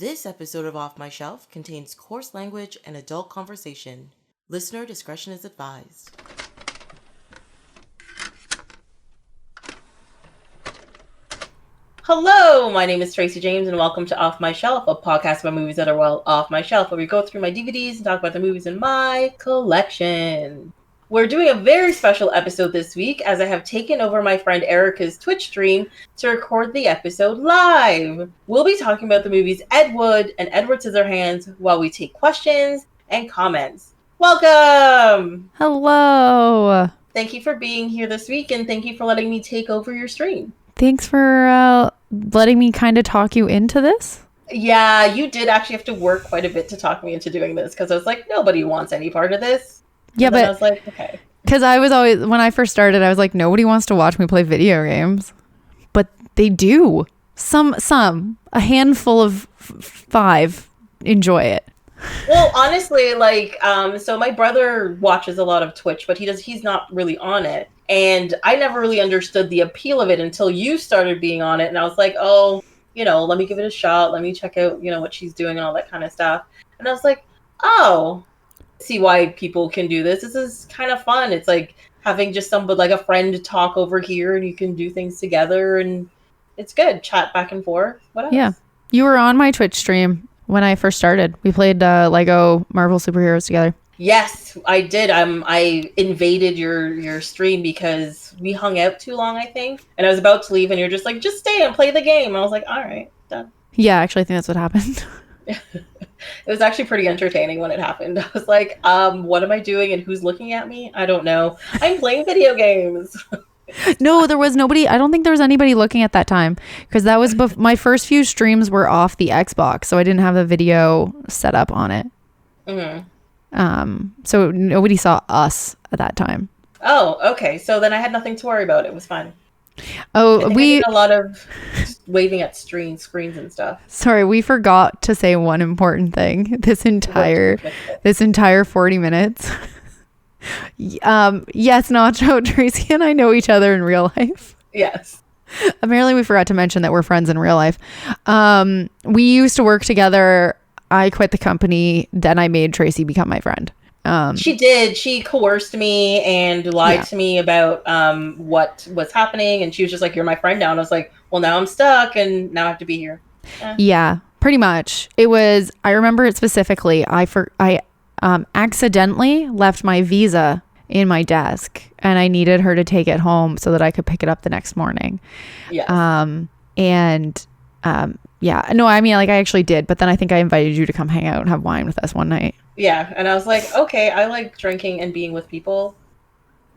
This episode of Off My Shelf contains coarse language and adult conversation. Listener discretion is advised. Hello, my name is Tracy James and welcome to Off My Shelf, a podcast about movies that are well off my shelf, where we go through my DVDs and talk about the movies in my collection. We're doing a very special episode this week as I have taken over my friend Erika's Twitch stream to record the episode live. We'll be talking about the movies Ed Wood and Edward Scissorhands while we take questions and comments. Welcome! Hello! Thank you for being here this week and thank you for letting me take over your stream. Thanks for letting me kind of talk you into this. Yeah, you did actually have to work quite a bit to talk me into doing this because I was like, nobody wants any part of this. Yeah, but I was like, okay. Because I was always, when I first started, I was like, nobody wants to watch me play video games. But they do. A handful of five enjoy it. Well, honestly, so my brother watches a lot of Twitch, but he's not really on it. And I never really understood the appeal of it until you started being on it. And I was like, oh, let me give it a shot. Let me check out, what she's doing and all that kind of stuff. And I was like, oh, see why people can do this. This is kind of fun. It's like having just somebody, like a friend, to talk over here and you can do things together and it's good. Chat back and forth. What else? Yeah. You were on my Twitch stream when I first started. We played Lego Marvel superheroes together. Yes, I did. I invaded your stream because we hung out too long, I think. And I was about to leave and you're just like, just stay and play the game. I was like, all right, done. Yeah, actually, I think that's what happened. It was actually pretty entertaining when it happened. I was like, what am I doing and who's looking at me? I don't know. I'm playing video games. No, there was nobody. I don't think there was anybody looking at that time because that was my first few streams were off the Xbox, so I didn't have the video set up on it. Mm-hmm. So nobody saw us at that time. Oh, okay. So then I had nothing to worry about. It was fine. Oh, I did a lot of waving at screens and stuff. Sorry, we forgot to say one important thing. This entire 40 minutes. Yes, Nacho, Tracy and I know each other in real life. Yes. Apparently we forgot to mention that we're friends in real life. We used to work together. I quit the company. Then I made Tracy become my friend. She did. She coerced me and lied to me about what was happening. And she was just like, you're my friend now. And I was like, well, now I'm stuck and now I have to be here. Yeah, pretty much. It was, I remember it specifically. I accidentally left my visa in my desk and I needed her to take it home so that I could pick it up the next morning. Yes. Yeah, no, I mean, I actually did. But then I think I invited you to come hang out and have wine with us one night. Yeah, and I was like, okay, I like drinking and being with people,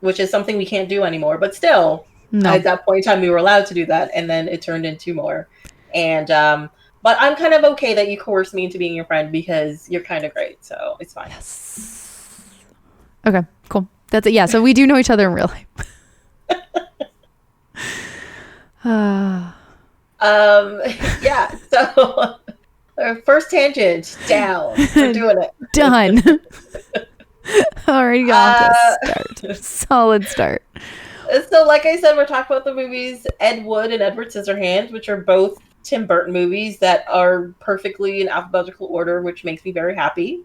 which is something we can't do anymore. But still, at that point in time, we were allowed to do that, and then it turned into more. And but I'm kind of okay that you coerced me into being your friend because you're kind of great, so it's fine. Yes. Okay, cool. That's it. Yeah, so we do know each other in real life. Yeah. So. First tangent down. We're doing it. Done. Already got to start. Solid start. So, like I said, we're talking about the movies Ed Wood and Edward Scissorhands, which are both Tim Burton movies that are perfectly in alphabetical order, which makes me very happy.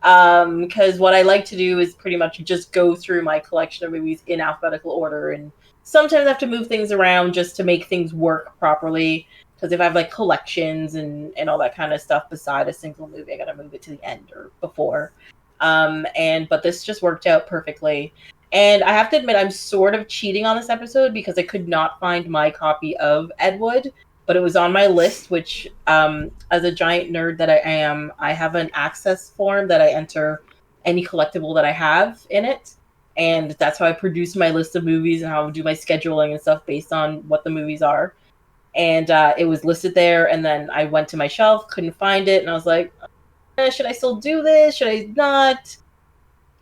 Because what I like to do is pretty much just go through my collection of movies in alphabetical order, and sometimes I have to move things around just to make things work properly. Because if I have collections and all that kind of stuff beside a single movie, I got to move it to the end or before. But this just worked out perfectly. And I have to admit, I'm sort of cheating on this episode because I could not find my copy of Ed Wood, but it was on my list, which as a giant nerd that I am, I have an access form that I enter any collectible that I have in it. And that's how I produce my list of movies and how I do my scheduling and stuff based on what the movies are. And it was listed there, and then I went to my shelf, couldn't find it, and I was like, should I still do this? Should I not?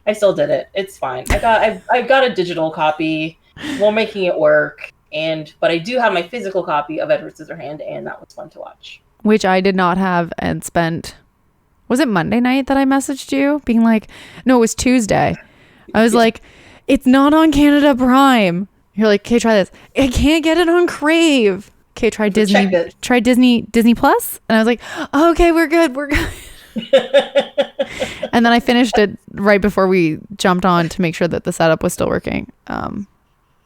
I still did it. It's fine. I got a digital copy. We're making it work. But I do have my physical copy of Edward Scissorhands, and that was fun to watch. Which I did not have and spent. Was it Monday night that I messaged you? Being like, no, it was Tuesday. I was like, it's not on Canada Prime. You're like, okay, try this. I can't get it on Crave. okay, try So check this. Disney Plus. And I was like, oh, okay, we're good. And then I finished it right before we jumped on to make sure that the setup was still working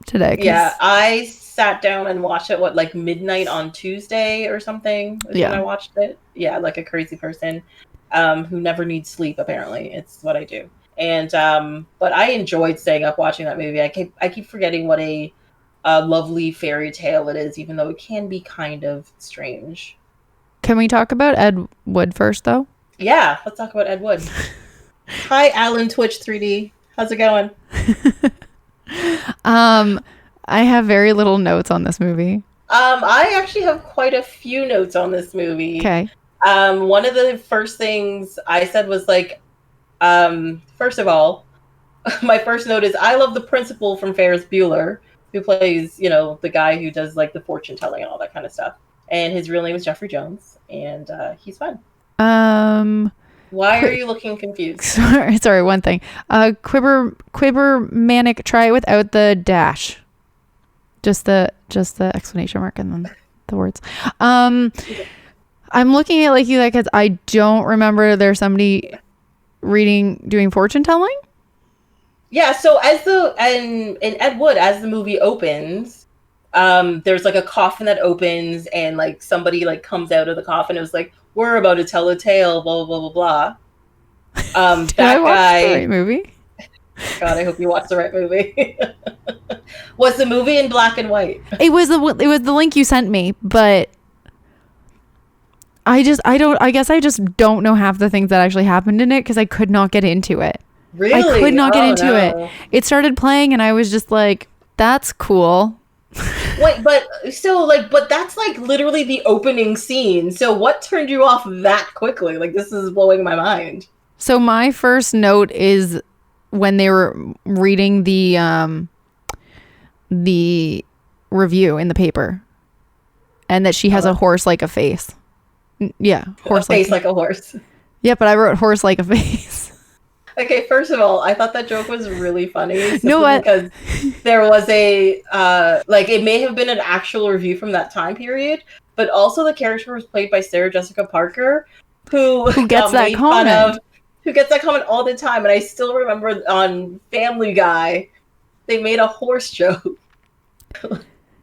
today. Yeah, I sat down and watched it, like midnight on Tuesday or something is when I watched it. Yeah, like a crazy person who never needs sleep, apparently. It's what I do. And but I enjoyed staying up watching that movie. I keep forgetting what a lovely fairy tale it is, even though it can be kind of strange. Can we talk about Ed Wood first, though? Yeah, let's talk about Ed Wood. Hi, Alan Twitch 3D. How's it going? I have very little notes on this movie. I actually have quite a few notes on this movie. Okay. One of the first things I said was like, first of all, my first note is I love the principal from Ferris Bueller, who plays, the guy who does like the fortune telling and all that kind of stuff. And his real name is Jeffrey Jones, and he's fun. Why are you looking confused? Sorry, one thing. Quibber manic, try it without the dash. Just the exclamation mark and then the words. I'm looking at you because I don't remember there's somebody doing fortune telling. Yeah, so in Ed Wood, as the movie opens, there's like a coffin that opens and like somebody like comes out of the coffin. It was like, we're about to tell a tale, blah blah blah blah blah. Did I watch the right movie? God, I hope you watched the right movie. Was the movie in black and white? It was the link you sent me, but I guess I just don't know half the things that actually happened in it because I could not get into it. Really? I could not get into it. It started playing and I was just like, that's cool. Wait, but that's like literally the opening scene. So what turned you off that quickly? Like, this is blowing my mind. So my first note is when they were reading the review in the paper, and that she has a horse like a face. Yeah, horse like a horse. Yeah, but I wrote horse like a face. Okay, first of all, I thought that joke was really funny. No, because there was a it may have been an actual review from that time period, but also the character was played by Sarah Jessica Parker, who gets that comment. Who gets that comment all the time, and I still remember on Family Guy, they made a horse joke.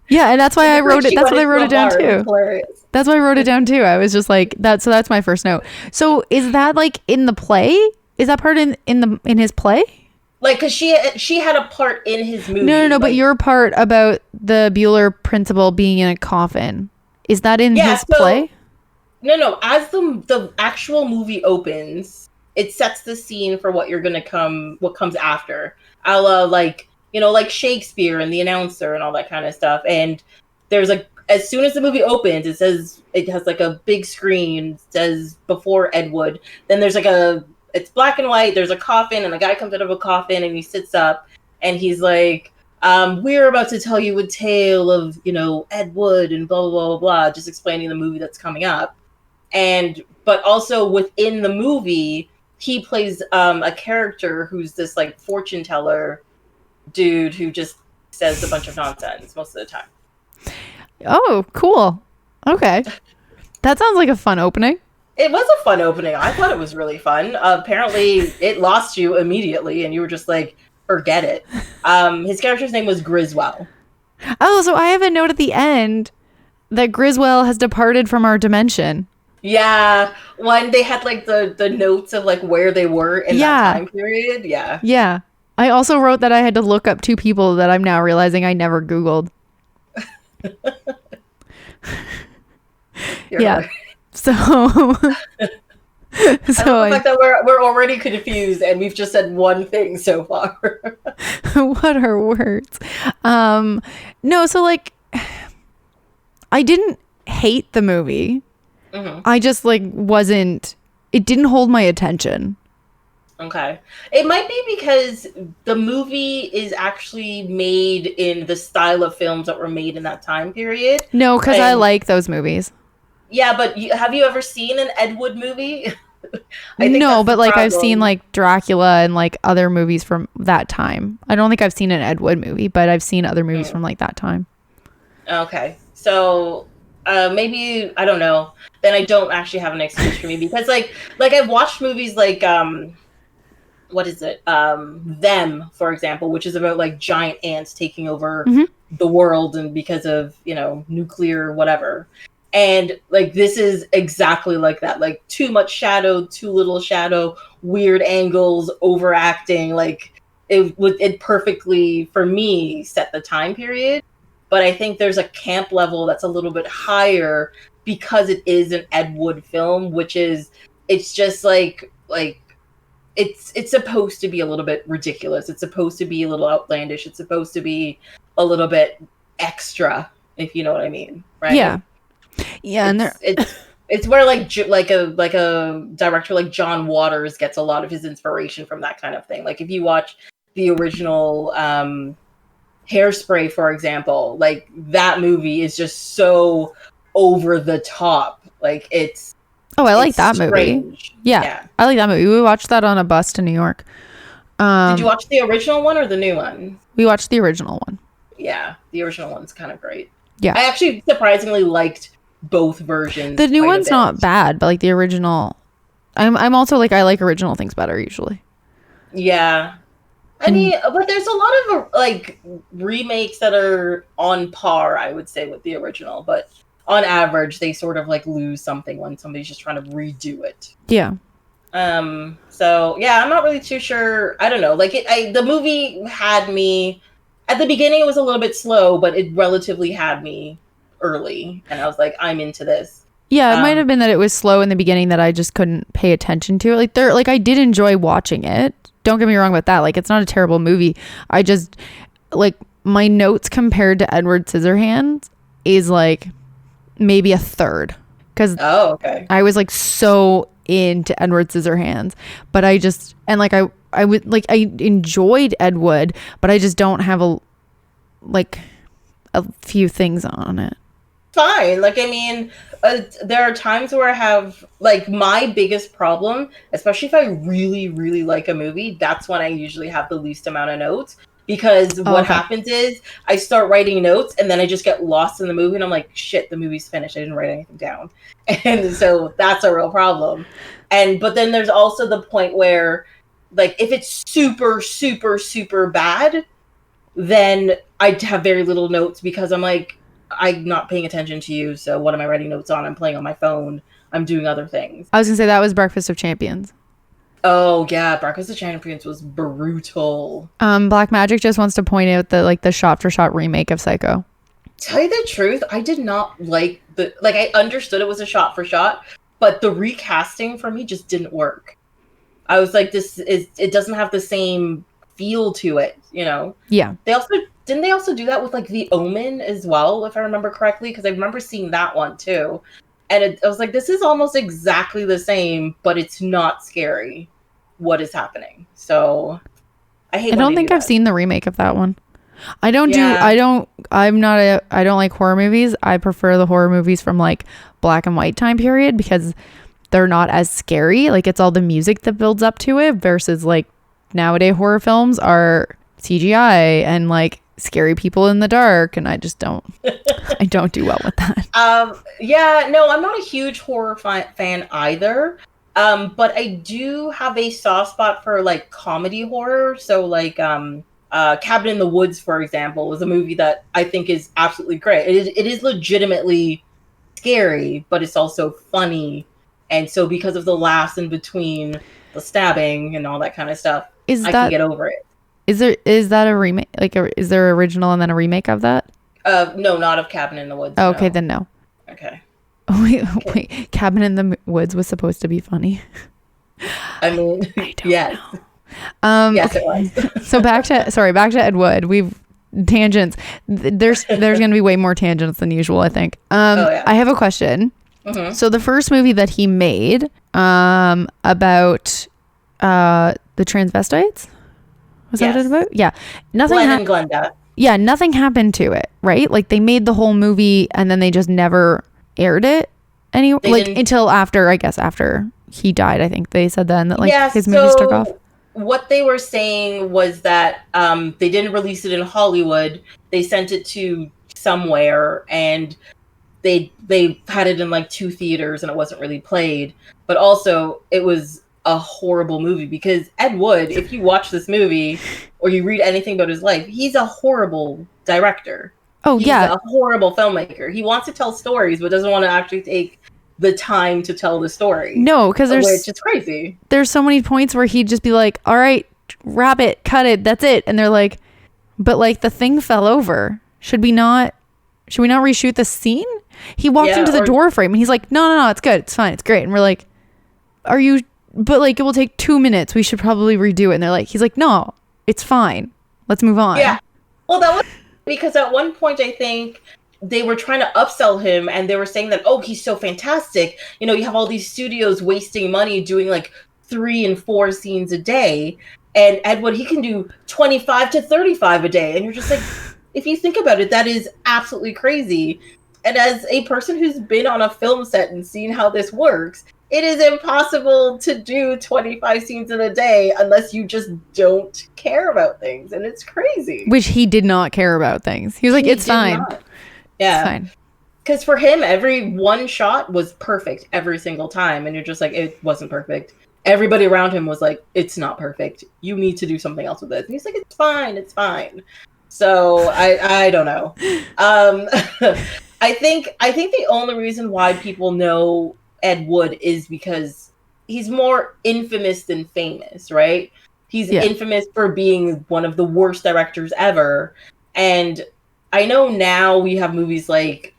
Yeah, and that's why I wrote it. That's why I wrote it down too. Hilarious. That's why I wrote it down too. I was just like that. So that's my first note. So is that like in the play? Is that part in his play? Like, cause she had a part in his movie. No. But your part about the Bueller principal being in a coffin, is that in his play? No. As the actual movie opens, it sets the scene for what comes after. A la like Shakespeare and the announcer and all that kind of stuff. And there's as soon as the movie opens, it says it has like a big screen, says before Ed Wood. Then there's it's black and white. There's a coffin and a guy comes out of a coffin and he sits up and he's like, we're about to tell you a tale of, Ed Wood and blah, blah, blah, blah, just explaining the movie that's coming up. But also within the movie, he plays a character who's this like fortune teller dude who just says a bunch of nonsense most of the time. Oh, cool. Okay. That sounds like a fun opening. It was a fun opening. I thought it was really fun. Apparently, it lost you immediately, and you were just like, forget it. His character's name was Griswold. Oh, so I have a note at the end that Griswold has departed from our dimension. Yeah, when they had like the notes of like where they were in that time period. Yeah. Yeah. I also wrote that I had to look up two people that I'm now realizing I never Googled. Yeah. Right. So I love the fact that we're already confused and we've just said one thing so far. What are words? No, so like I didn't hate the movie. Mm-hmm. I just it didn't hold my attention. Okay. It might be because the movie is actually made in the style of films that were made in that time period. No, because I like those movies. Yeah, but have you ever seen an Ed Wood movie? No, but like I've seen like Dracula and like other movies from that time. I don't think I've seen an Ed Wood movie, but I've seen other movies from like that time. Okay. So maybe I don't know. Then I don't actually have an excuse for me because like I've watched movies like what is it? Them, for example, which is about like giant ants taking over the world and because of, you know, nuclear whatever. And like this is exactly like that. Like too much shadow, too little shadow, weird angles, overacting. Like it perfectly for me set the time period. But I think there's a camp level that's a little bit higher because it is an Ed Wood film, which is it's just like it's supposed to be a little bit ridiculous. It's supposed to be a little outlandish. It's supposed to be a little bit extra, if you know what I mean, right? Yeah, yeah, and it's where like a director like John Waters gets a lot of his inspiration from that kind of thing. Like if you watch the original Hairspray, for example, like that movie is just so over the top. Like it's I like that movie. Yeah, I like that movie. We watched that on a bus to New York. Did you watch the original one or the new one? We watched the original one. Yeah, the original one's kind of great. Yeah, I actually surprisingly liked both versions. The new one's not bad, but like the original, I'm also like I like original things better usually. Yeah, I mean, but there's a lot of like remakes that are on par, I would say, with the original, but on average, they sort of like lose something when somebody's just trying to redo it. Yeah. So yeah, I'm not really too sure. I don't know. Like the movie had me at the beginning. It was a little bit slow, but it relatively had me early, and I was like, I'm into this. Yeah, it might have been that it was slow in the beginning that I just couldn't pay attention to it. Like I did enjoy watching it. Don't get me wrong about that. Like it's not a terrible movie. I just like my notes compared to Edward Scissorhands is like maybe a third because I was like so into Edward Scissorhands, but I just and like I would like I enjoyed Ed Wood, but I just don't have a few things on it. Fine. Like, I mean, there are times where I have like my biggest problem, especially if I really, really like a movie, that's when I usually have the least amount of notes. Because what happens is I start writing notes and then I just get lost in the movie and I'm like, shit, the movie's finished. I didn't write anything down. And so that's a real problem. But then there's also the point where like if it's super, super, super bad, then I have very little notes because I'm like, I'm not paying attention to you. So what am I writing notes on? I'm playing on my phone. I'm doing other things. I was gonna say that was Breakfast of Champions. Oh yeah, Breakfast of Champions was brutal. Black Magic just wants to point out that like the shot for shot remake of Psycho. Tell you the truth, I did not like I understood it was a shot for shot, but the recasting for me just didn't work. I was like, it doesn't have the same feel to it, you know? Yeah. Didn't they also do that with like The Omen as well, if I remember correctly? Because I remember seeing that one too. And I was like, this is almost exactly the same, but it's not scary what is happening. So I don't think I've seen the remake of that one. I don't like horror movies. I prefer the horror movies from like black and white time period because they're not as scary. Like it's all the music that builds up to it versus like nowadays horror films are CGI and like scary people in the dark, and I just don't I don't do well with that. Yeah, no, I'm not a huge horror fan either, but I do have a soft spot for like comedy horror. So like Cabin in the Woods, for example, is a movie that I think is absolutely great. It is legitimately scary, but it's also funny, and so because of the laughs in between the stabbing and all that kind of stuff, I can get over it. Is that a remake? Like, is there an original and then a remake of that? No, not of Cabin in the Woods. Oh, okay, then no. Okay. Wait, Cabin in the Woods was supposed to be funny. I mean, I don't know. Yes, okay. It was. So back to Ed Wood. We've tangents. There's going to be way more tangents than usual, I think. Yeah. I have a question. Mm-hmm. So the first movie that he made, about the transvestites. Was that what it was about? Yeah. Glenda. Yeah, nothing happened to it, right? Like they made the whole movie and then they just never aired it until after he died. I think they said then that his movies took off. What they were saying was that they didn't release it in Hollywood. They sent it to somewhere, and they had it in like 2 theaters and it wasn't really played, but also it was a horrible movie because Ed Wood, if you watch this movie or you read anything about his life, he's a horrible director. Oh, He's a horrible filmmaker. He wants to tell stories, but doesn't want to actually take the time to tell the story. No, because which is crazy. There's so many points where he'd just be like, all right, wrap it, cut it, that's it. And they're like, but like the thing fell over. Should we not reshoot the scene? He walked into the door frame and he's like, no, it's good. It's fine. It's great. And we're like, but like, it will take 2 minutes. We should probably redo it. And he's like, no, it's fine. Let's move on. Yeah. Well, that was because at one point, I think they were trying to upsell him and they were saying that, oh, he's so fantastic. You know, you have all these studios wasting money doing like 3 and 4 scenes a day. And Ed Wood, he can do 25 to 35 a day. And you're just like, if you think about it, that is absolutely crazy. And as a person who's been on a film set and seen how this works, it is impossible to do 25 scenes in a day unless you just don't care about things. And it's crazy. Which he did not care about things. He was like, it's fine. Yeah. It's fine. Because for him, every one shot was perfect every single time. And you're just like, it wasn't perfect. Everybody around him was like, it's not perfect. You need to do something else with this. And he's like, it's fine. It's fine. So I don't know. I think the only reason why people know Ed Wood is because he's more infamous than famous, right? He's infamous for being one of the worst directors ever. And I know now we have movies like,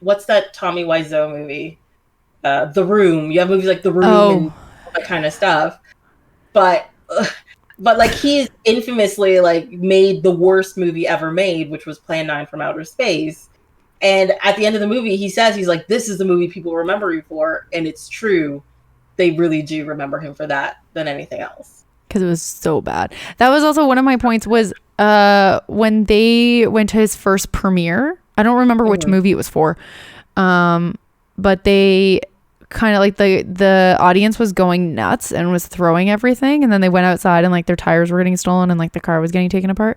what's that Tommy Wiseau movie? The Room. You have movies like The Room and all that kind of stuff. But like he's infamously like made the worst movie ever made, which was Plan 9 from Outer Space. And at the end of the movie, he says, he's like, this is the movie people remember you for. And it's true. They really do remember him for that than anything else. Because it was so bad. That was also one of my points was when they went to his first premiere. I don't remember which movie it was for. But they kind of like the audience was going nuts and was throwing everything. And then they went outside and like their tires were getting stolen and like the car was getting taken apart.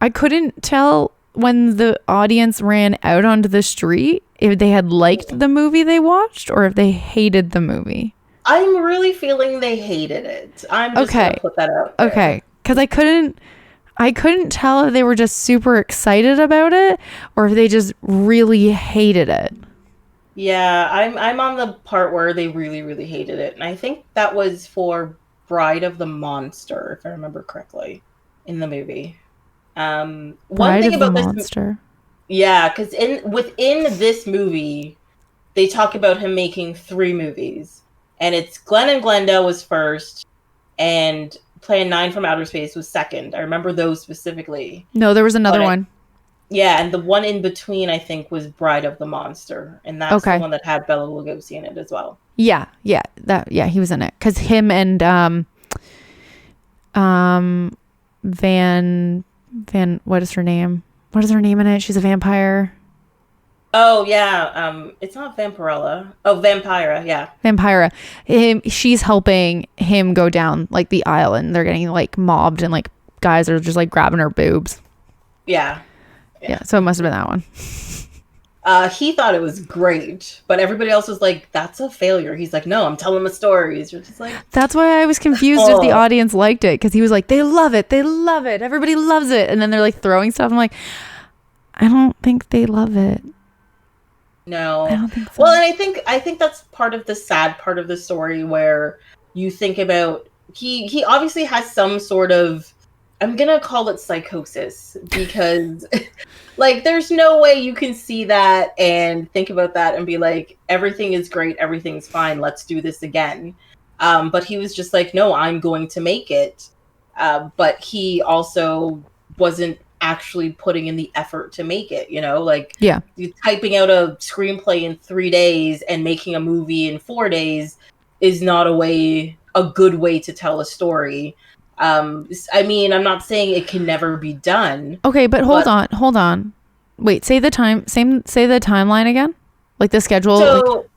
I couldn't tell when the audience ran out onto the street if they had liked the movie they watched or if they hated the movie. I'm really feeling they hated it. I'm just gonna put that out there. Okay, because I couldn't tell if they were just super excited about it or if they just really hated it. Yeah, I'm on the part where they really, really hated it. And I think that was for Bride of the Monster, if I remember correctly, in the movie. One thing about this monster. Yeah, because within this movie, they talk about him making 3 movies. And it's Glenn and Glenda was first, and Plan 9 from Outer Space was second. I remember those specifically. No, there was another one. Yeah, and the one in between, I think, was Bride of the Monster. And that's the one that had Bela Lugosi in it as well. Yeah, he was in it. Because him and Van, what is her name? What is her name in it? She's a vampire. Oh, yeah. It's not Vampirella. Oh, Vampira, yeah. Vampira. She's helping him go down, like, the aisle, and they're getting, like, mobbed, and, like, guys are just, like, grabbing her boobs. Yeah. Yeah, so it must have been that one. He thought it was great, but everybody else was like, that's a failure. He's like, no, I'm telling the stories. You're just like... That's why I was confused if the audience liked it, because he was like, they love it. Everybody loves it. And then they're, like, throwing stuff. I'm like, I don't think they love it. No. I don't think so. Well, and I think that's part of the sad part of the story where you think about he obviously has some sort of, I'm gonna call it psychosis, because like there's no way you can see that and think about that and be like, everything is great, everything's fine, let's do this again. But he was just like, no, I'm going to make it. But he also wasn't actually putting in the effort to make it, you know, like you typing out a screenplay in 3 days and making a movie in 4 days is not a good way to tell a story. I mean, I'm not saying it can never be done. Okay, but hold on. Wait, say the timeline again, like the schedule.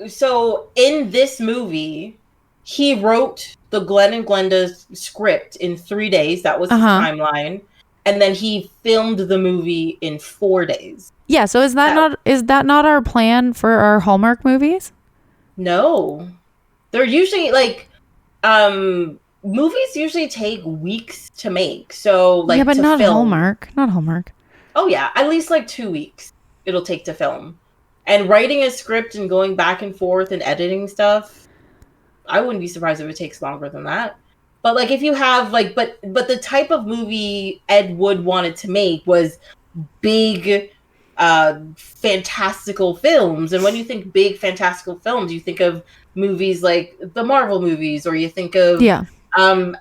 So in this movie, he wrote the Glenn and Glenda script in 3 days. That was his timeline. and then he filmed the movie in 4 days. Yeah, so is that not our plan for our Hallmark movies? No. They're usually movies usually take weeks to make. So like, yeah, but to not film. Hallmark. Not Hallmark. Oh yeah, at least like 2 weeks it'll take to film. And writing a script and going back and forth and editing stuff, I wouldn't be surprised if it takes longer than that. But like, if you have like, but the type of movie Ed Wood wanted to make was big, fantastical films. And when you think big fantastical films, you think of movies like the Marvel movies, or you think of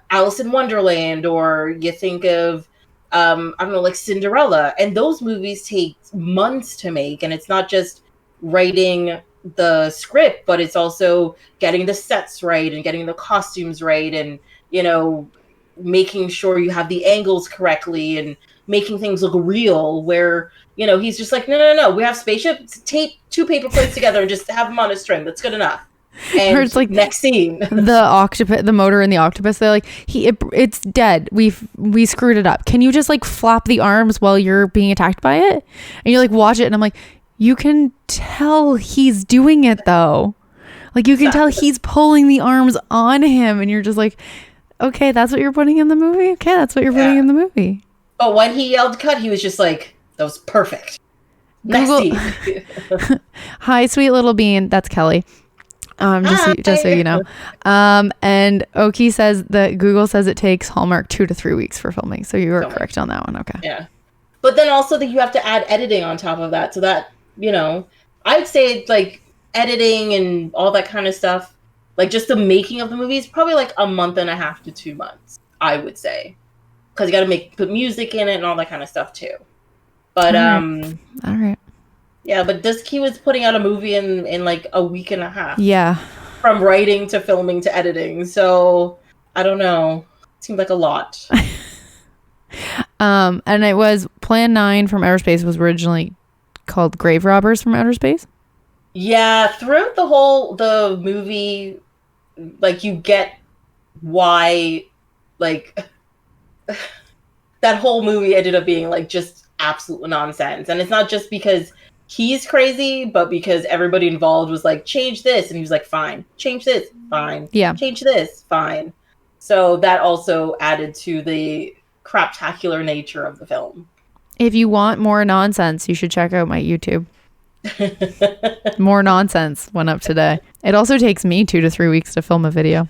Alice in Wonderland, or you think of I don't know, like Cinderella. And those movies take months to make, and it's not just writing the script, but it's also getting the sets right and getting the costumes right, and making sure you have the angles correctly and making things look real, where he's just like, no, we have spaceships, tape 2 paper plates together and just have them on a string, that's good enough. And or it's like next scene, the motor in the octopus, they're like, it's dead, we screwed it up, can you just like flap the arms while you're being attacked by it? And you like watch it, and I'm like, you can tell he's doing it though, like you can tell he's pulling the arms on him, and you're just like, okay, that's what you're putting in the movie. Okay, that's what you're putting in the movie. But when he yelled cut, he was just like, that was perfect. Next scene. Hi, sweet little bean. That's Kelly. Just so you know. And Oki says that Google says it takes Hallmark 2 to 3 weeks for filming. So you were correct on that one. Okay. Yeah. But then also that you have to add editing on top of that. So that, I'd say like editing and all that kind of stuff, like just the making of the movie is probably like a month and a half to 2 months, I would say. Because you got to put music in it and all that kind of stuff too. But all right. Yeah, but he was putting out a movie in like a week and a half. Yeah. From writing to filming to editing. So I don't know. It seemed like a lot. And it was Plan 9 from Outer Space was originally called Grave Robbers from Outer Space. Yeah, throughout the movie, like you get why like that whole movie ended up being like just absolute nonsense. And it's not just because he's crazy, but because everybody involved was like, change this, and he was like, fine. Change this, fine. Yeah. Change this, fine. So that also added to the craptacular nature of the film. If you want more nonsense, you should check out my YouTube. More nonsense went up today. It also takes me 2 to 3 weeks to film a video.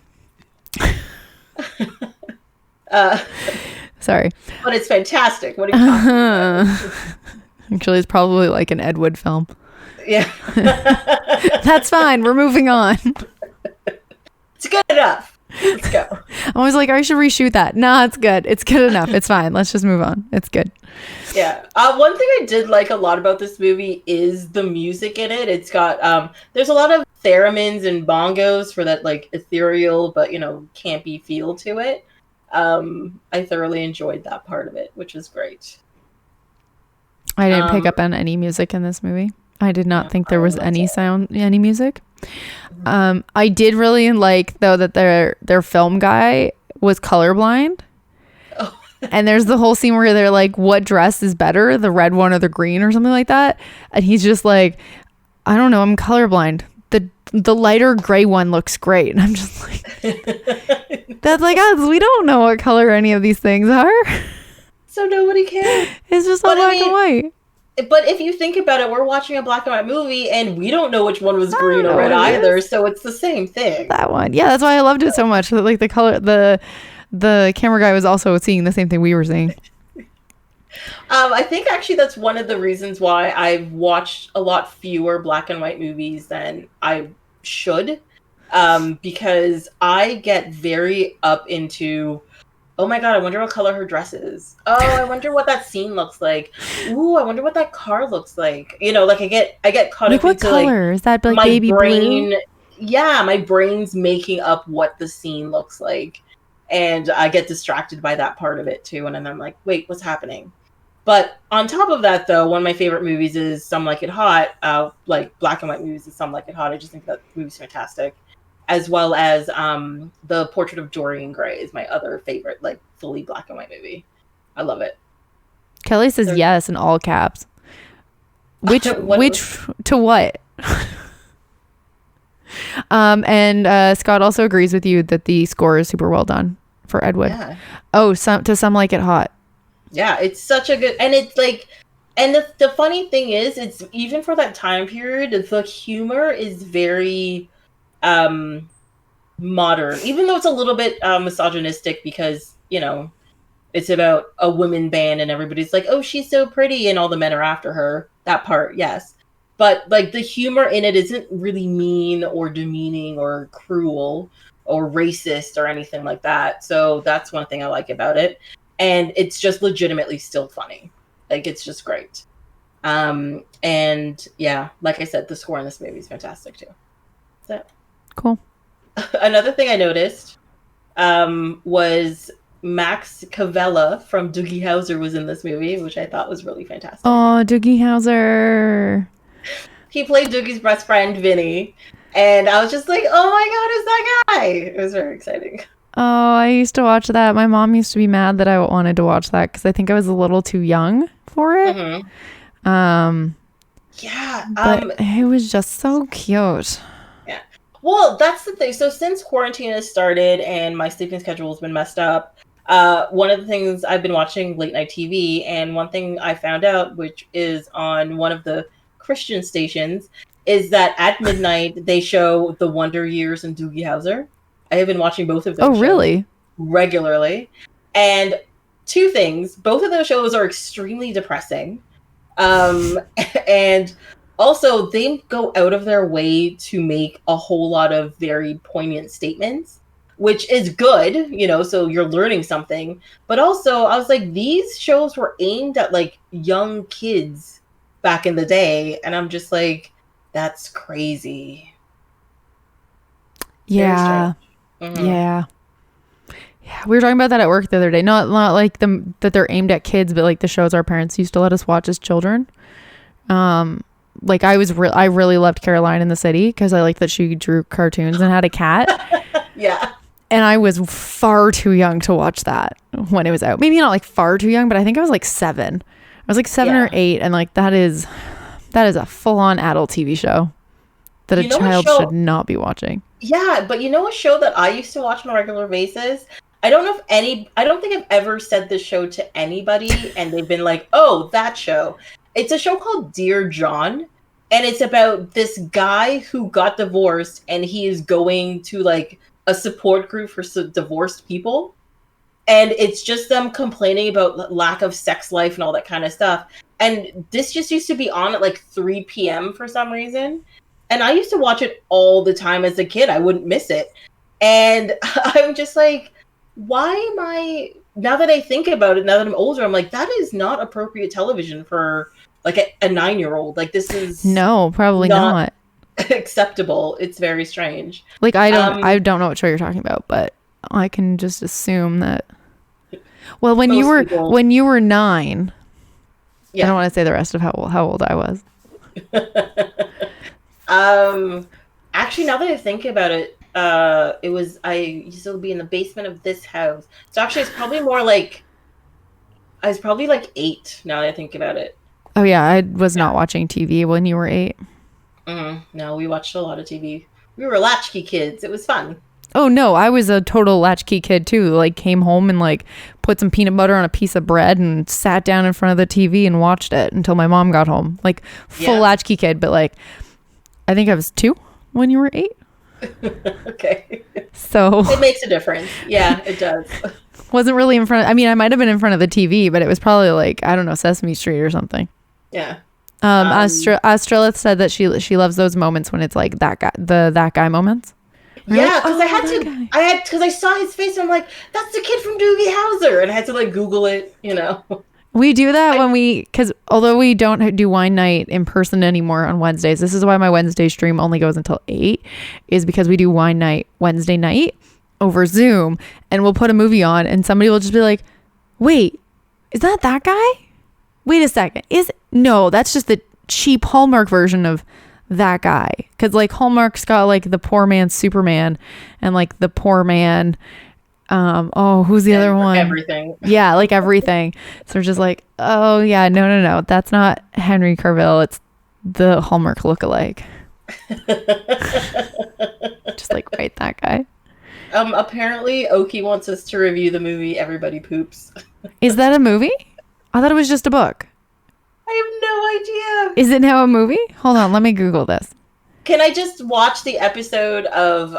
Sorry. But it's fantastic. What are you talking about? Actually, it's probably like an Ed Wood film. Yeah. That's fine. We're moving on. It's good enough. Let's go. I was like, I should reshoot that. Nah, it's good. It's good enough. It's fine. Let's just move on. It's good. Yeah. One thing I did like a lot about this movie is the music in it. It's got there's a lot of theremins and bongos for that like ethereal but campy feel to it. I thoroughly enjoyed that part of it, which is great. I didn't pick up on any music in this movie. I did not think there was any music. I did really like though that their film guy was colorblind. Oh. And there's the whole scene where they're like, what dress is better, the red one or the green or something like that? And he's just like, I don't know, I'm colorblind. The lighter gray one looks great. And I'm just like, that's like us. We don't know what color any of these things are. So nobody cares. It's just all black and white. But if you think about it, we're watching a black and white movie, and we don't know which one was green or red either. So it's the same thing. That one, yeah, that's why I loved it so much. Like the color, the camera guy was also seeing the same thing we were seeing. I think actually that's one of the reasons why I've watched a lot fewer black and white movies than I should, because I get very up into, oh my god, I wonder what color her dress is. Oh, I wonder what that scene looks like. Ooh, I wonder what that car looks like. Like I get caught up what into color? Like, is that like my baby brain, blue? Yeah, my brain's making up what the scene looks like. And I get distracted by that part of it too. And then I'm like, wait, what's happening? But on top of that, though, one of my favorite movies is Some Like It Hot. Like black and white movies is Some Like It Hot. I just think that movie's fantastic. As well as The Portrait of Dorian Gray is my other favorite, like fully black and white movie. I love it. Kelly says yes in all caps. Which to what? And Scott also agrees with you that the score is super well done for Ed Wood. Yeah. Oh, some like it hot. Yeah, it's such a good, and it's like, and the funny thing is, it's even for that time period, the humor is very modern, even though it's a little bit misogynistic because, you know, it's about a women band and everybody's like, oh, she's so pretty and all the men are after her. That part, yes. But like the humor in it isn't really mean or demeaning or cruel or racist or anything like that. So that's one thing I like about it. And it's just legitimately still funny. Like, it's just great. And yeah, like I said, the score in this movie is fantastic too. So cool. Another thing I noticed was Max Cavella from Doogie Howser was in this movie, which I thought was really fantastic. Oh, Doogie Howser. He played Doogie's best friend, Vinny. And I was just like, oh my God, it's that guy. It was very exciting. Oh, I used to watch that. My mom used to be mad that I wanted to watch that because I think I was a little too young for it. Mm-hmm. Yeah. But it was just so cute. Yeah. Well, that's the thing. So since quarantine has started and my sleeping schedule has been messed up, one of the things I've been watching late night TV, and one thing I found out, which is on one of the Christian stations, is that at midnight they show The Wonder Years and Doogie Howser. I have been watching both of those shows really? Regularly. And two things. Both of those shows are extremely depressing. And also they go out of their way to make a whole lot of very poignant statements, which is good, you know, so you're learning something. But also I was like, these shows were aimed at like young kids back in the day. And I'm just like, that's crazy. Yeah. Mm-hmm. Yeah, we were talking about that at work the other day. Not like that they're aimed at kids, but like the shows our parents used to let us watch as children. Like I really loved Caroline in the City because I liked that she drew cartoons and had a cat. Yeah. And I was far too young to watch that when it was out. Maybe not like far too young, but I think I was like 7. I was like 7 or 8, and like that is a full-on adult TV show that a child should not be watching. Yeah, but you know a show that I used to watch on a regular basis? I don't think I've ever said this show to anybody and they've been like, oh, that show. It's a show called Dear John, and it's about this guy who got divorced and he is going to like a support group for divorced people. And it's just them complaining about lack of sex life and all that kind of stuff. And this just used to be on at like 3 p.m. for some reason. And I used to watch it all the time as a kid. I wouldn't miss it. And I'm just like, why am I, now that I think about it, now that I'm older, I'm like, that is not appropriate television for like a 9-year-old. Like, this is no, probably not acceptable. It's very strange. Like, I don't know what show you're talking about, but I can just assume that. Well, when you were 9, yeah. I don't want to say the rest of how old I was. Actually, now that I think about it, I used to be in the basement of this house. So actually, it's probably more like, I was probably like 8 now that I think about it. Oh yeah, I was not watching TV when you were 8. No, we watched a lot of TV. We were latchkey kids. It was fun. Oh no, I was a total latchkey kid too. Like, came home and like put some peanut butter on a piece of bread and sat down in front of the TV and watched it until my mom got home. Like, full latchkey kid, but like, I think I was 2 when you were 8. Okay. So it makes a difference. Yeah, it does. Wasn't really in front of, I mean, I might have been in front of the TV, but it was probably like, I don't know, Sesame Street or something. Yeah. Astrolith said that she loves those moments when it's like that guy moments. Yeah, because because I saw his face and I'm like, that's the kid from Doogie Howser, and I had to like Google it, you know. We do that because although we don't do wine night in person anymore on Wednesdays, this is why my Wednesday stream only goes until 8, is because we do wine night Wednesday night over Zoom, and we'll put a movie on and somebody will just be like, wait, is that guy? Wait a second. No, that's just the cheap Hallmark version of that guy. Because like Hallmark's got like the poor man Superman and like the poor man Who's the other one? Everything. Yeah, like everything. So we're just like, oh yeah, no. That's not Henry Cavill. It's the Hallmark lookalike. Just like write that guy. Apparently Oki wants us to review the movie Everybody Poops. Is that a movie? I thought it was just a book. I have no idea. Is it now a movie? Hold on, let me Google this. Can I just watch the episode of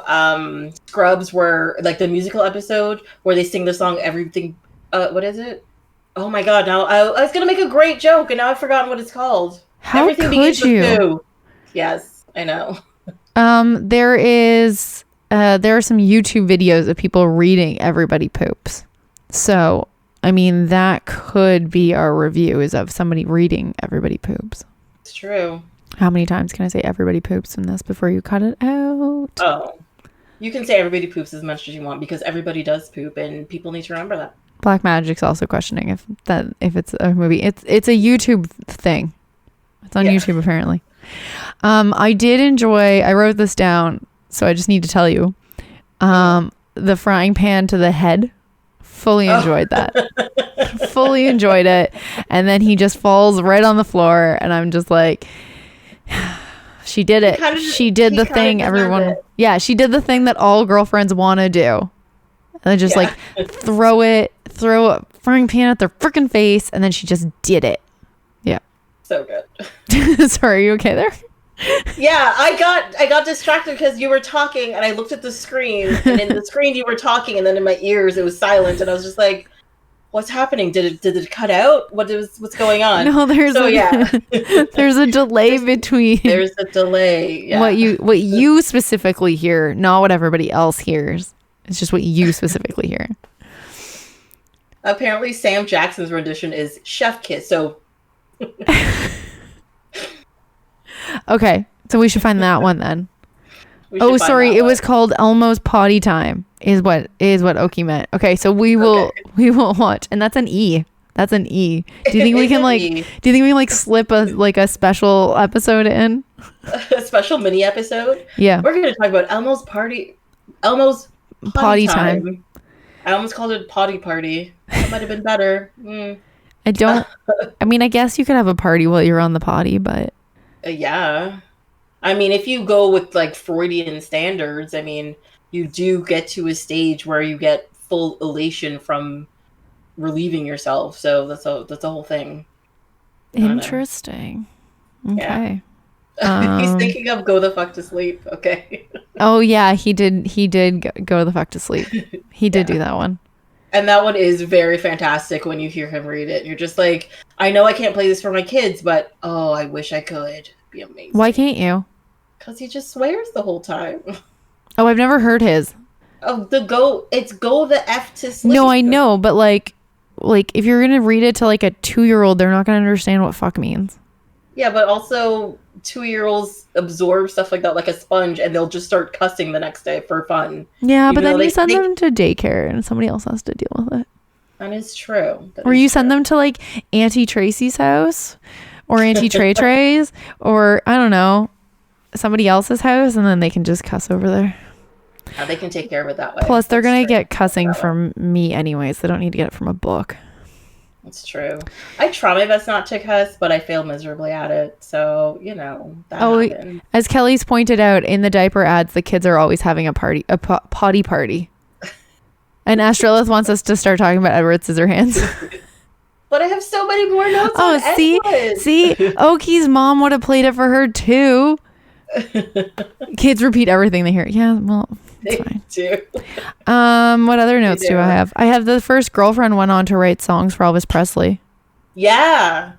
Scrubs where, like, the musical episode where they sing the song Everything? What is it? Oh my god! Now I was gonna make a great joke and now I've forgotten what it's called. How Everything could you? Poo. Yes, I know. There are some YouTube videos of people reading Everybody Poops. So, I mean, that could be our review, is of somebody reading Everybody Poops. It's true. How many times can I say Everybody Poops in this before you cut it out? Oh, you can say Everybody Poops as much as you want because everybody does poop and people need to remember that. Black Magic's also questioning if it's a movie. It's a YouTube thing. It's on YouTube apparently. I did enjoy, I wrote this down, so I just need to tell you. The frying pan to the head. Fully enjoyed that. Fully enjoyed it. And then he just falls right on the floor and I'm just like, she did it. She did the thing everyone. Yeah, she did the thing that all girlfriends want to do. And then just like throw a frying pan at their freaking face, and then she just did it. Yeah. So good. Sorry, are you okay there? Yeah, I got distracted because you were talking, and I looked at the screen, and in the screen you were talking, and then in my ears it was silent, and I was just like, "What's happening? Did it cut out? What's going on?" No, there's there's a delay between. There's a delay. Yeah. What you specifically hear, not what everybody else hears. It's just what you specifically hear. Apparently, Sam Jackson's rendition is Chef Kiss. So. Okay, so we should find that one then. Oh, sorry, it was called Elmo's Potty Time. Is what Oki meant. Okay, so we will watch, and that's an E. That's an E. Do you think we can slip a special episode in? A special mini episode? Yeah. We're gonna talk about Elmo's potty time. I almost called it potty party. That might have been better. I guess you could have a party while you're on the potty, but yeah. I mean, if you go with like Freudian standards, I mean, you do get to a stage where you get full elation from relieving yourself. So that's a whole thing. Interesting. Okay. He's thinking of Go the Fuck to Sleep. Okay. Oh yeah, he did go the fuck to sleep. He did do that one. And that one is very fantastic when you hear him read it. You're just like, I know I can't play this for my kids, but oh, I wish I could. It'd be amazing. Why can't you? Because he just swears the whole time. Oh, I've never heard his. Oh, it's go the F to sleep. No, I know, but like if you're gonna read it to like a 2-year-old, they're not gonna understand what fuck means. Yeah, but also 2-year-olds absorb stuff like that like a sponge, and they'll just start cussing the next day for fun. Yeah, but then you send them to daycare, and somebody else has to deal with it. That is true. Or you send them to like Auntie Tracy's house, or Auntie Trey Trey's, or I don't know, somebody else's house, and then they can just cuss over there. Yeah, they can take care of it that way. Plus, they're gonna get cussing from me anyways. They don't need to get it from a book. That's true. I try my best not to cuss, but I fail miserably at it. So, that happens. As Kelly's pointed out in the diaper ads, the kids are always having a potty party. And Astrolith wants us to start talking about Edward Scissorhands. But I have so many more notes on Edward. See? Oki's mom would have played it for her too. Kids repeat everything they hear. Yeah, well, it's fine. Do. What other notes do I have? I have the first girlfriend went on to write songs for Elvis Presley. Yeah,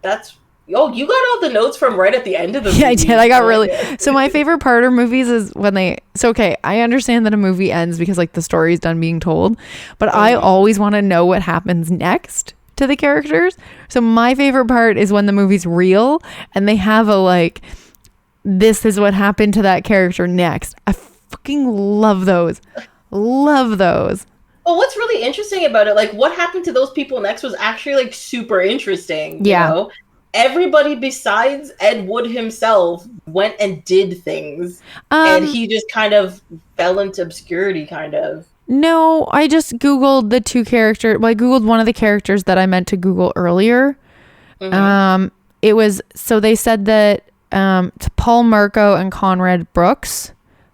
you got all the notes from right at the end of the movie. Yeah, I did. I got really... So my favorite part of movies is when they... So, okay, I understand that a movie ends because, like, the story's done being told. But I always want to know what happens next to the characters. So my favorite part is when the movie's real and they have a, like... This is what happened to that character next. I fucking love those. Love those. Well, what's really interesting about it, like, what happened to those people next was actually, like, super interesting. You know? Everybody besides Ed Wood himself went and did things. And he just kind of fell into obscurity, kind of. No, I just Googled the two characters. Well, I Googled one of the characters that I meant to Google earlier. It was, so they said that Paul Marco and Conrad Brooks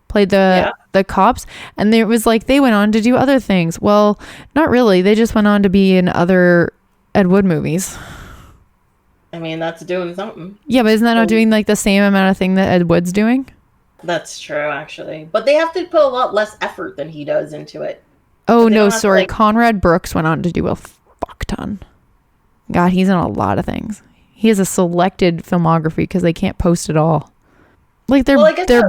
played the cops, and it was like they went on to do other things. Well, not really. They just went on to be in other Ed Wood movies. I mean, that's doing something. Yeah, but isn't that not doing like the same amount of thing that Ed Wood's doing? That's true, actually. But they have to put a lot less effort than he does into it. Oh, no, sorry. Conrad Brooks went on to do a fuck ton. God, he's in a lot of things. He has a selected filmography because they can't post it all. Like, they're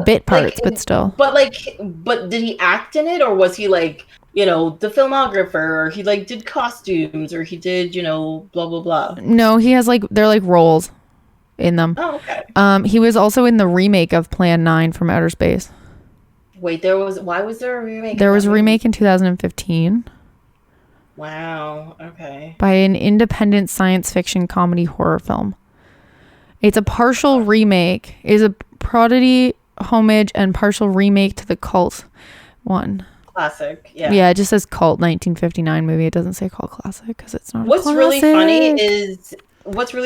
bit parts, but still. But did he act in it, or was he like, you know, the filmographer, or he like did costumes, or he did, you know, blah blah blah? No, he has like, they're like roles in them. Oh, okay. He was also in the remake of Plan 9 from Outer Space. Wait, why was there a remake? There was a remake in 2015. Wow. Okay. By an independent science fiction comedy horror film. It's a partial remake. It is a parody, homage, and partial remake to the cult one. Classic. Yeah. Yeah, it just says cult 1959 movie. It doesn't say cult classic because it's not. What's really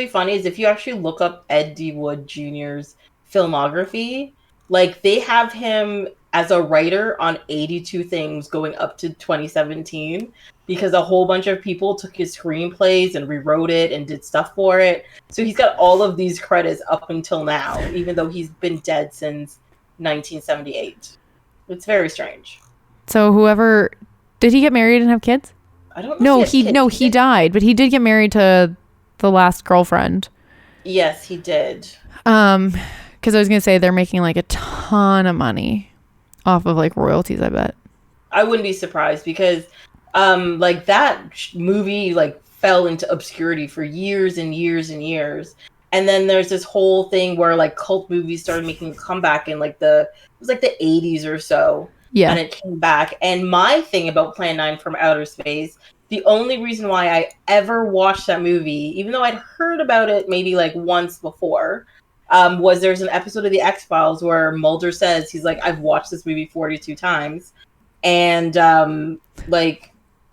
funny is if you actually look up Ed D. Wood Jr.'s filmography, like they have him as a writer on 82 things going up to 2017 because a whole bunch of people took his screenplays and rewrote it and did stuff for it. So he's got all of these credits up until now, even though he's been dead since 1978. It's very strange. So whoever, did he get married and have kids? I don't know. He died, but he did get married to the last girlfriend. Yes, he did. Because I was gonna say they're making like a ton of money off of like royalties, I bet. I wouldn't be surprised because like that movie like fell into obscurity for years and years and years. And then there's this whole thing where like cult movies started making a comeback in like it was like the 80s or so. Yeah. And it came back. And my thing about Plan 9 from Outer Space, the only reason why I ever watched that movie, even though I'd heard about it maybe like once before, was there's an episode of The X-Files where Mulder says, he's like, I've watched this movie 42 times. And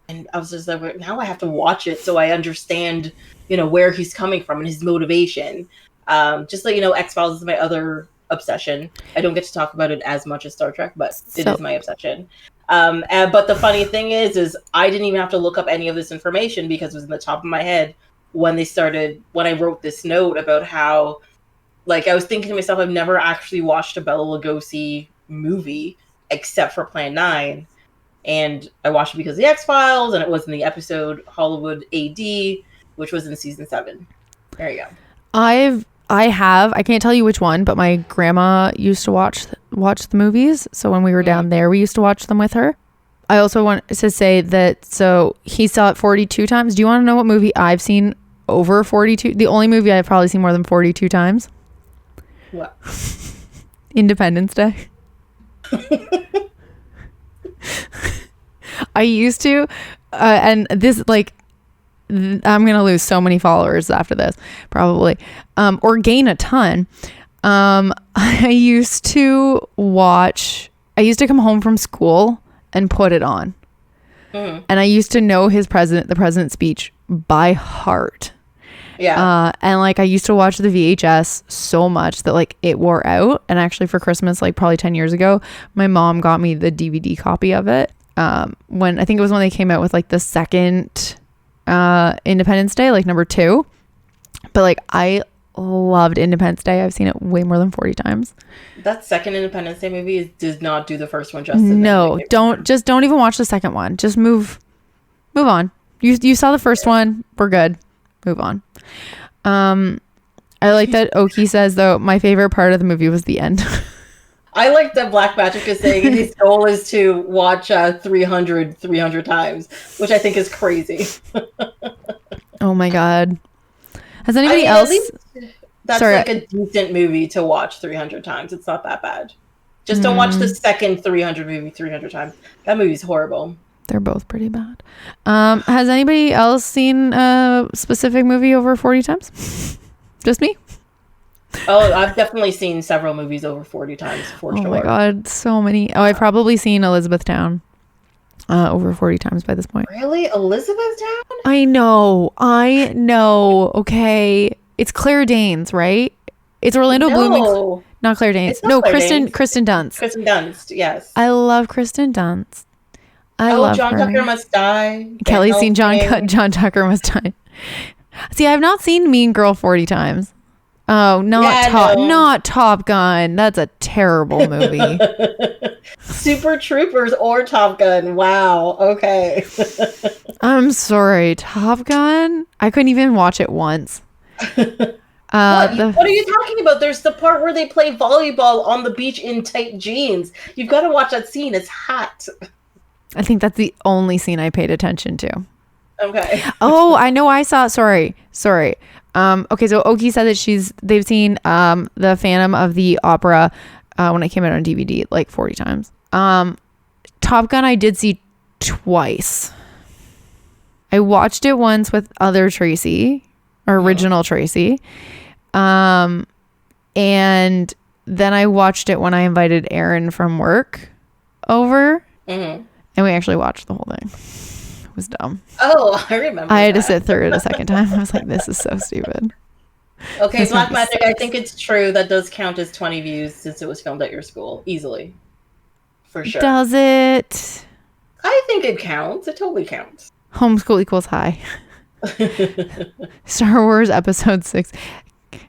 and I was just like, now I have to watch it so I understand, you know, where he's coming from and his motivation. Just like, you know, X-Files is my other obsession. I don't get to talk about it as much as Star Trek, but it is my obsession. But the funny thing is I didn't even have to look up any of this information because it was in the top of my head when I wrote this note about how, like, I was thinking to myself, I've never actually watched a Bela Lugosi movie except for Plan 9. And I watched it because of the X-Files, and it was in the episode Hollywood AD, which was in season 7. There you go. I can't tell you which one, but my grandma used to watch the movies. So when we were down there, we used to watch them with her. I also want to say that, so he saw it 42 times. Do you want to know what movie I've seen over 42? The only movie I've probably seen more than 42 times? What? Independence Day. I used to, and this, like, I'm gonna lose so many followers after this, probably, or gain a ton. I used to come home from school and put it on, and I used to know the president's speech by heart. Yeah. And like I used to watch the VHS so much that like it wore out. And actually for Christmas, like probably 10 years ago, my mom got me the DVD copy of it. When I think it was when they came out with like the second Independence Day, like number 2. But like I loved Independence Day. I've seen it way more than 40 times. That second Independence Day movie does not do the first one justice. No, don't even watch the second one. Just move on. You saw the first one. We're good. Move on. I like that Oki says, though, my favorite part of the movie was the end. I like that Black Magic is saying his goal is to watch 300 times, which I think is crazy. Oh my God. Has anybody else? That's like a decent movie to watch 300 times. It's not that bad. Just don't watch the second 300 movie 300 times. That movie's horrible. They're both pretty bad. Has anybody else seen a specific movie over 40 times? Just me? Oh, I've definitely seen several movies over 40 times for sure. Oh my God, so many. Oh, I've probably seen Elizabethtown over 40 times by this point. Really? Elizabethtown? I know. Okay. It's Claire Danes, right? It's Orlando Blooming. Not Claire Danes. No, Claire Kristen Danes. Kristen Dunst. Kristen Dunst, yes. I love Kristen Dunst. I love John her. Tucker Must Die. Kelly's seen John Tucker Must Die. See, I've not seen Mean Girl 40 times. Oh, not Top Gun. That's a terrible movie. Super Troopers or Top Gun. Wow. Okay. I'm sorry. Top Gun? I couldn't even watch it once. What are you talking about? There's the part where they play volleyball on the beach in tight jeans. You've got to watch that scene. It's hot. I think that's the only scene I paid attention to. Okay. Oh, I know. I saw. Sorry. Okay, so Oki said that they've seen the Phantom of the Opera when it came out on DVD like 40 times. Top Gun I did see twice. I watched it once with other Tracy, or original Tracy, and then I watched it when I invited Aaron from work over, and we actually watched the whole thing. It was dumb. Oh, I remember. I had to sit through it a second time. I was like, this is so stupid. Okay, Black Magic, I think it's true. That does count as 20 views since it was filmed at your school. Easily. For sure. Does it? I think it counts. It totally counts. Homeschool equals high. Star Wars Episode 6.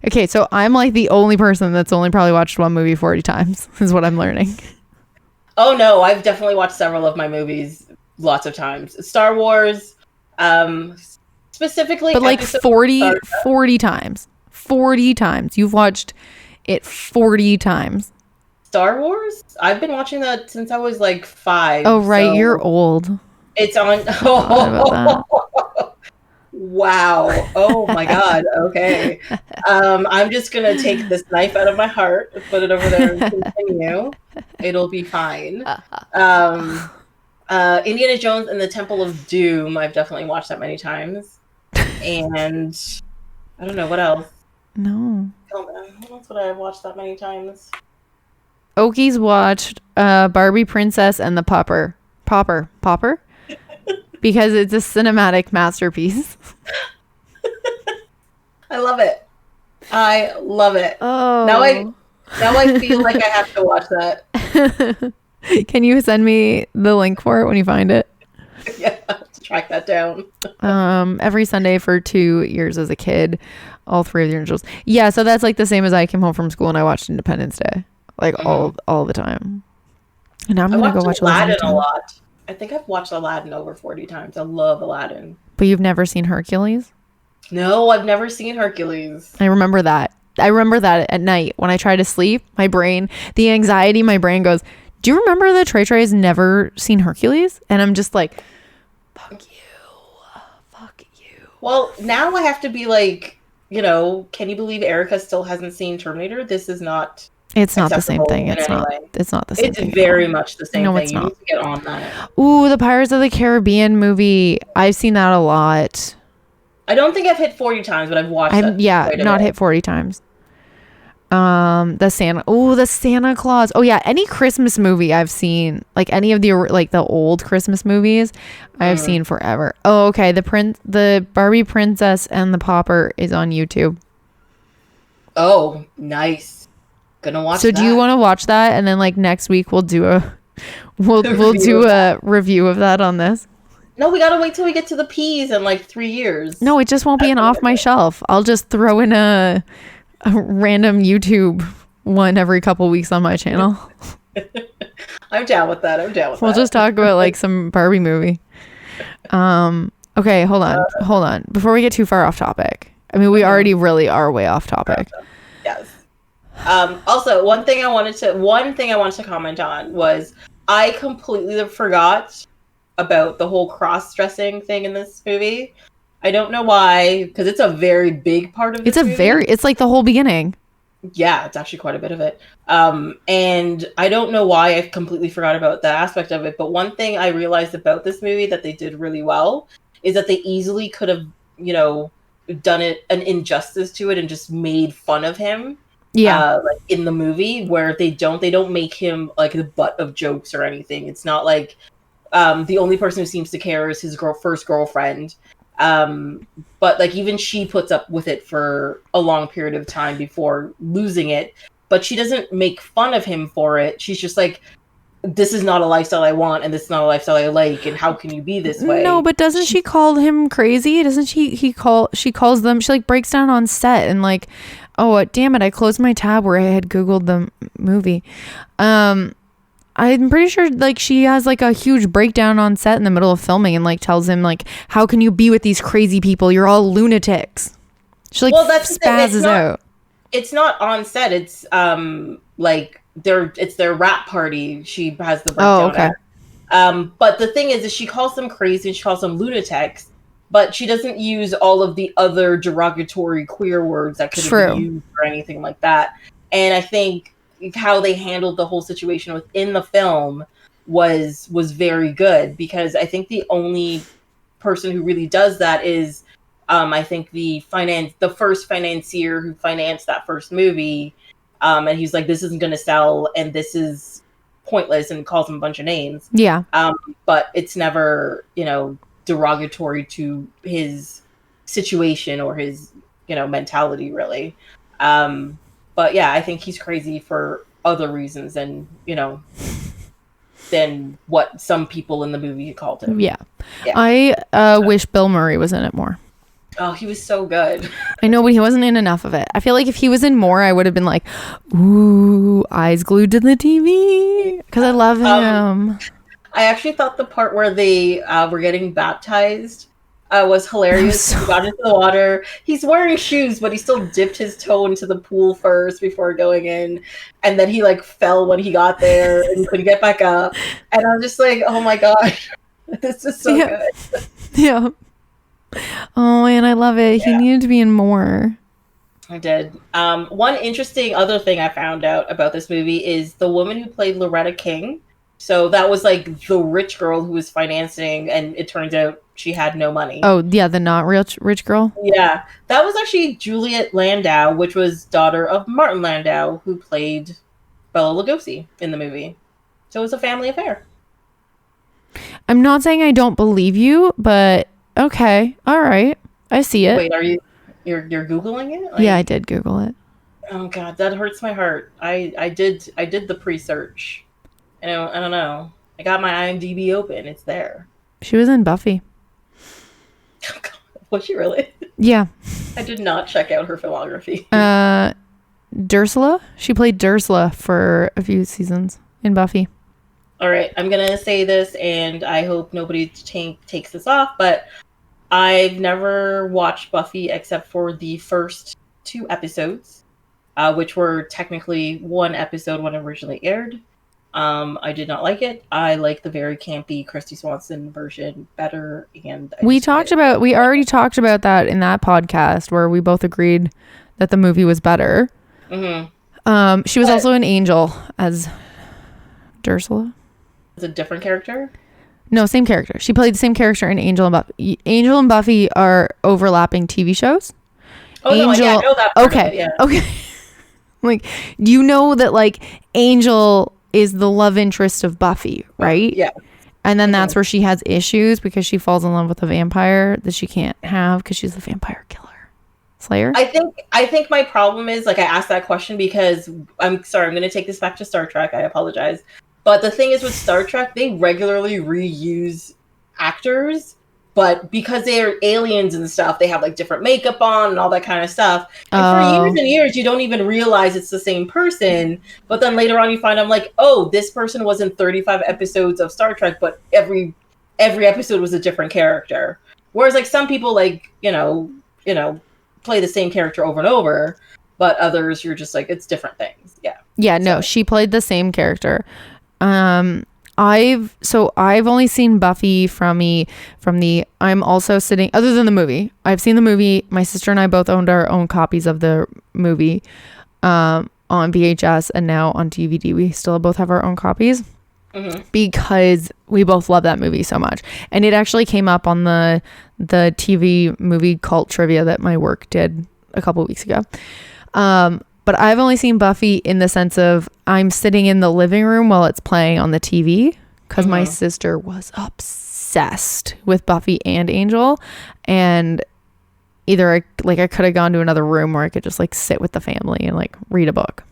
Okay, so I'm like the only person that's only probably watched one movie 40 times, is what I'm learning. Oh, no. I've definitely watched several of my movies lots of times. Star Wars, specifically. But like 40 times. 40 times. You've watched it 40 times. Star Wars? I've been watching that since I was like 5. Oh, right. So you're old. It's on. Wow. Oh my God. Okay. I'm just going to take this knife out of my heart, put it over there and continue. It'll be fine. Indiana Jones and the Temple of Doom. I've definitely watched that many times. And I don't know what else. No. What else would I have watched that many times? Oki's watched Barbie Princess and the Popper. Because it's a cinematic masterpiece. I love it. Oh. Now I feel like I have to watch that. Can you send me the link for it when you find it? Yeah, I'll have to track that down. Every Sunday for 2 years as a kid, all 3 of the Angels. Yeah, so that's like the same as I came home from school and I watched Independence Day, like all the time. And now I'm gonna go watch Aladdin a lot. I think I've watched Aladdin over 40 times. I love Aladdin. But you've never seen Hercules? No, I've never seen Hercules. I remember that at night when I try to sleep, the anxiety, my brain goes, do you remember that Trey has never seen Hercules? And I'm just like, fuck you. Well, now I have to be like, can you believe Erika still hasn't seen Terminator? This is not. It's not the same thing. It's not the same thing. It's very much the same thing. It's not. You need to get on that. Ooh, the Pirates of the Caribbean movie. I've seen that a lot. I don't think I've hit 40 times, but I've watched it. Yeah, not hit 40 times. The Santa Claus. Oh yeah, any Christmas movie I've seen, like any of the old Christmas movies, I've seen forever. Oh, okay. The Barbie Princess and the Popper is on YouTube. Oh, nice. Gonna watch. So do you want to watch that, and then like next week we'll do a review of that on this? No, we gotta wait till we get to the P's in like 3 years. No, it just won't be an off my shelf. I'll just throw in a random YouTube one every couple weeks on my channel. I'm down with that. We'll just talk about like some Barbie movie. Okay, hold on. Before we get too far off topic. I mean, we already really are way off topic. Yes. Also, one thing I wanted to comment on was I completely forgot about the whole cross-dressing thing in this movie. I don't know why, because it's a very big part of this movie. It's like the whole beginning. Yeah, it's actually quite a bit of it. And I don't know why I completely forgot about that aspect of it, but one thing I realized about this movie that they did really well is that they easily could have, done it an injustice to it and just made fun of him. Yeah. Like in the movie, where they don't make him like the butt of jokes or anything. It's not like the only person who seems to care is his first girlfriend. But like even she puts up with it for a long period of time before losing it. But she doesn't make fun of him for it. She's just like, this is not a lifestyle I want, and this is not a lifestyle I like, and how can you be this way? No, but doesn't she call him crazy? Doesn't she calls them, she like breaks down on set and like, oh damn it, I closed my tab where I had Googled the movie. I'm pretty sure like she has like a huge breakdown on set in the middle of filming and like tells him like, how can you be with these crazy people? You're all lunatics. She like spazzes out. It's not on set. It's like it's their rap party. She has the breakdown. Oh, okay. But the thing is she calls them crazy and she calls them lunatics, but she doesn't use all of the other derogatory queer words that could have been used or anything like that. And I think how they handled the whole situation within the film was very good, because I think the only person who really does that is I think the first financier who financed that first movie, and he's like, this isn't going to sell and this is pointless, and calls him a bunch of names. Yeah. But it's never, derogatory to his situation or his, mentality really. But yeah, I think he's crazy for other reasons than what some people in the movie called him. Yeah. I wish Bill Murray was in it more. Oh, he was so good. I know, but he wasn't in enough of it. I feel like if he was in more, I would have been like, ooh, eyes glued to the TV, because I love him. I actually thought the part where they were getting baptized was hilarious. He got into the water. He's wearing shoes, but he still dipped his toe into the pool first before going in. And then he like fell when he got there and couldn't get back up. And I'm just like, oh my God, this is so good. Yeah. Oh, and I love it. He needed to be in more. I did. One interesting other thing I found out about this movie is the woman who played Loretta King. So that was like the rich girl who was financing, and it turns out she had no money. Oh, yeah, the not rich girl? Yeah. That was actually Juliet Landau, which was daughter of Martin Landau, who played Bela Lugosi in the movie. So it was a family affair. I'm not saying I don't believe you, but okay. All right. I see it. Wait, you're Googling it? Yeah, I did Google it. Oh God, that hurts my heart. I did the pre-search. I don't know. I got my IMDb open. It's there. She was in Buffy. Oh God, was she really? Yeah. I did not check out her filmography. Dursula? She played Dursula for a few seasons in Buffy. All right, I'm going to say this, and I hope nobody takes this off, but I've never watched Buffy except for the first 2 episodes, which were technically 1 episode when it originally aired. I did not like it. I like the very campy Kristy Swanson version better. And we already talked about that in that podcast where we both agreed that the movie was better. Mm-hmm. She was also an angel as Dursula. It's a different character? No, same character. She played the same character in Angel and Buffy. Angel and Buffy are overlapping TV shows. Oh, Angel, no, yeah, I know that part okay. of it, yeah. Okay. Like, you know that, like, Angel is the love interest of Buffy, right? Yeah. And then that's where she has issues because she falls in love with a vampire that she can't have because she's the vampire killer. Slayer? I think my problem is, like, I asked that question because, I'm sorry, I'm going to take this back to Star Trek. I apologize. But the thing is with Star Trek, they regularly reuse actors, but because they are aliens and stuff, they have like different makeup on and all that kind of stuff. And for years and years, you don't even realize it's the same person. But then later on, you find I'm like, oh, this person was in 35 episodes of Star Trek, but every episode was a different character. Whereas like some people like, you know, play the same character over and over, but others you're just like, it's different things. Yeah. Yeah, no, she played the same character. I've only seen Buffy from the I'm also sitting, other than the movie, I've seen the movie. My sister and I both owned our own copies of the movie on VHS and now on DVD. We still both have our own copies because we both love that movie so much. And it actually came up on the TV movie cult trivia that my work did a couple weeks ago. But I've only seen Buffy in the sense of I'm sitting in the living room while it's playing on the TV because my sister was obsessed with Buffy and Angel, and either I could have gone to another room, or I could just like sit with the family and like read a book.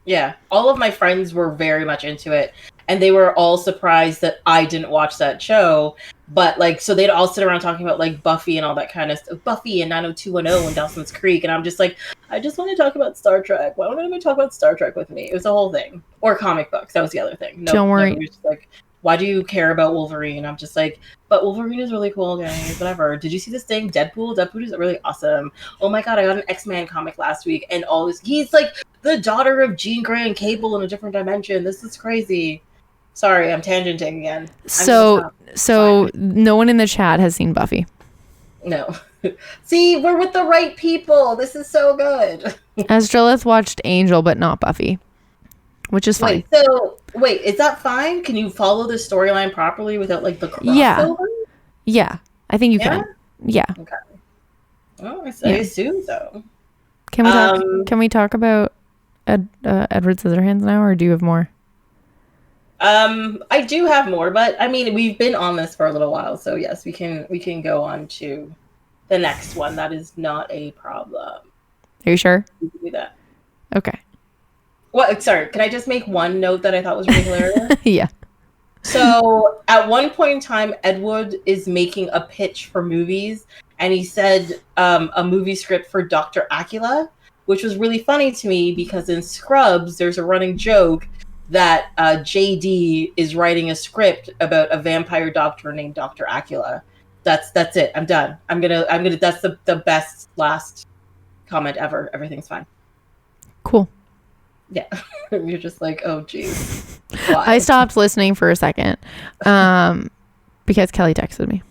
Yeah, all of my friends were very much into it, and they were all surprised that I didn't watch that show. But like, so they'd all sit around talking about like Buffy and all that kind of stuff, Buffy and 90210 and Dawson's Creek, and I'm just like, I just want to talk about Star Trek. Why don't anybody talk about Star Trek with me? It was a whole thing, or comic books. That was the other thing. Don't worry. No, just like, why do you care about Wolverine? I'm just like, but Wolverine is really cool, guys. Whatever. Did you see this thing, Deadpool? Deadpool is really awesome. Oh my god, I got an X-Men comic last week, and all this. He's like the daughter of Jean Grey and Cable in a different dimension. This is crazy. Sorry, I'm tangenting again. So no one in the chat has seen Buffy. No. See, we're with the right people. This is so good. Astrolith watched Angel, but not Buffy, which is fine. Wait, is that fine? Can you follow the storyline properly without like the crossover? Yeah, I think you can. Yeah. Okay. Well, I assume so. Can we talk about Edward Scissorhands now, or do you have more? I do have more, but I mean, we've been on this for a little while, so yes, we can go on to the next one. That is not a problem. Are you sure? We can do that. Okay. What? Sorry, can I just make one note that I thought was really hilarious? Yeah. So at one point in time, Edward is making a pitch for movies, and he said a movie script for Dr. Acula, which was really funny to me because in Scrubs, there's a running joke that JD is writing a script about a vampire doctor named Dr. Acula. That's it. I'm done. I'm gonna. That's the best last comment ever. Everything's fine. Cool. Yeah. You're just like, oh geez. I stopped listening for a second because Kelly texted me.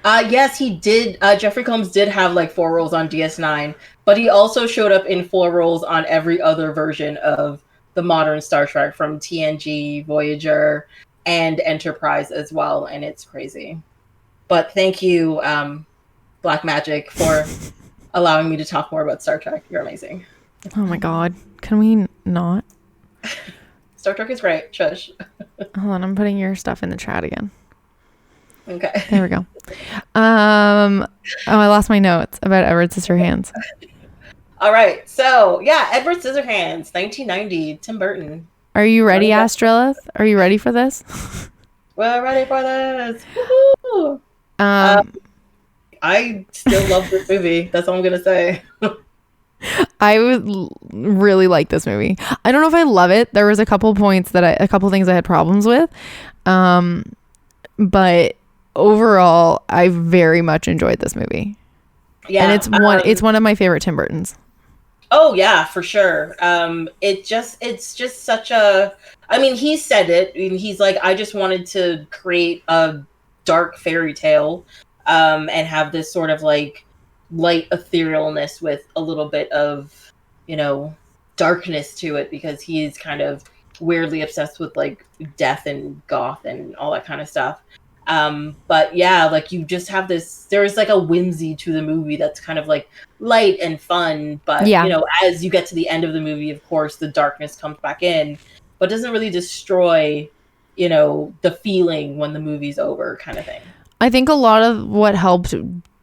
Yes, he did. Jeffrey Combs did have like 4 roles on DS9, but he also showed up in 4 roles on every other version of the modern Star Trek, from TNG, Voyager, and Enterprise as well, and it's crazy. But thank you, Black Magic, for allowing me to talk more about Star Trek. You're amazing. Oh my god. Can we not? Star Trek is great. Shush. Hold on, I'm putting your stuff in the chat again. Okay. There we go. I lost my notes about Edward Scissorhands. All right. So, yeah, Edward Scissorhands, 1990, Tim Burton. Are you ready, Astrolith? Are you ready for this? We're ready for this. Woo-hoo! I still love this movie. That's all I'm going to say. I would really like this movie. I don't know if I love it. There was a couple things I had problems with. But overall, I very much enjoyed this movie. Yeah. And it's one of my favorite Tim Burtons. Oh yeah, for sure. It's just such a, I mean, he said it, and he's like, I just wanted to create a dark fairy tale, and have this sort of like light etherealness with a little bit of, darkness to it, because he's kind of weirdly obsessed with like death and goth and all that kind of stuff. But yeah, like you just have there's like a whimsy to the movie that's kind of like light and fun, but as you get to the end of the movie, of course, the darkness comes back in, but doesn't really destroy, the feeling when the movie's over, kind of thing. I think a lot of what helped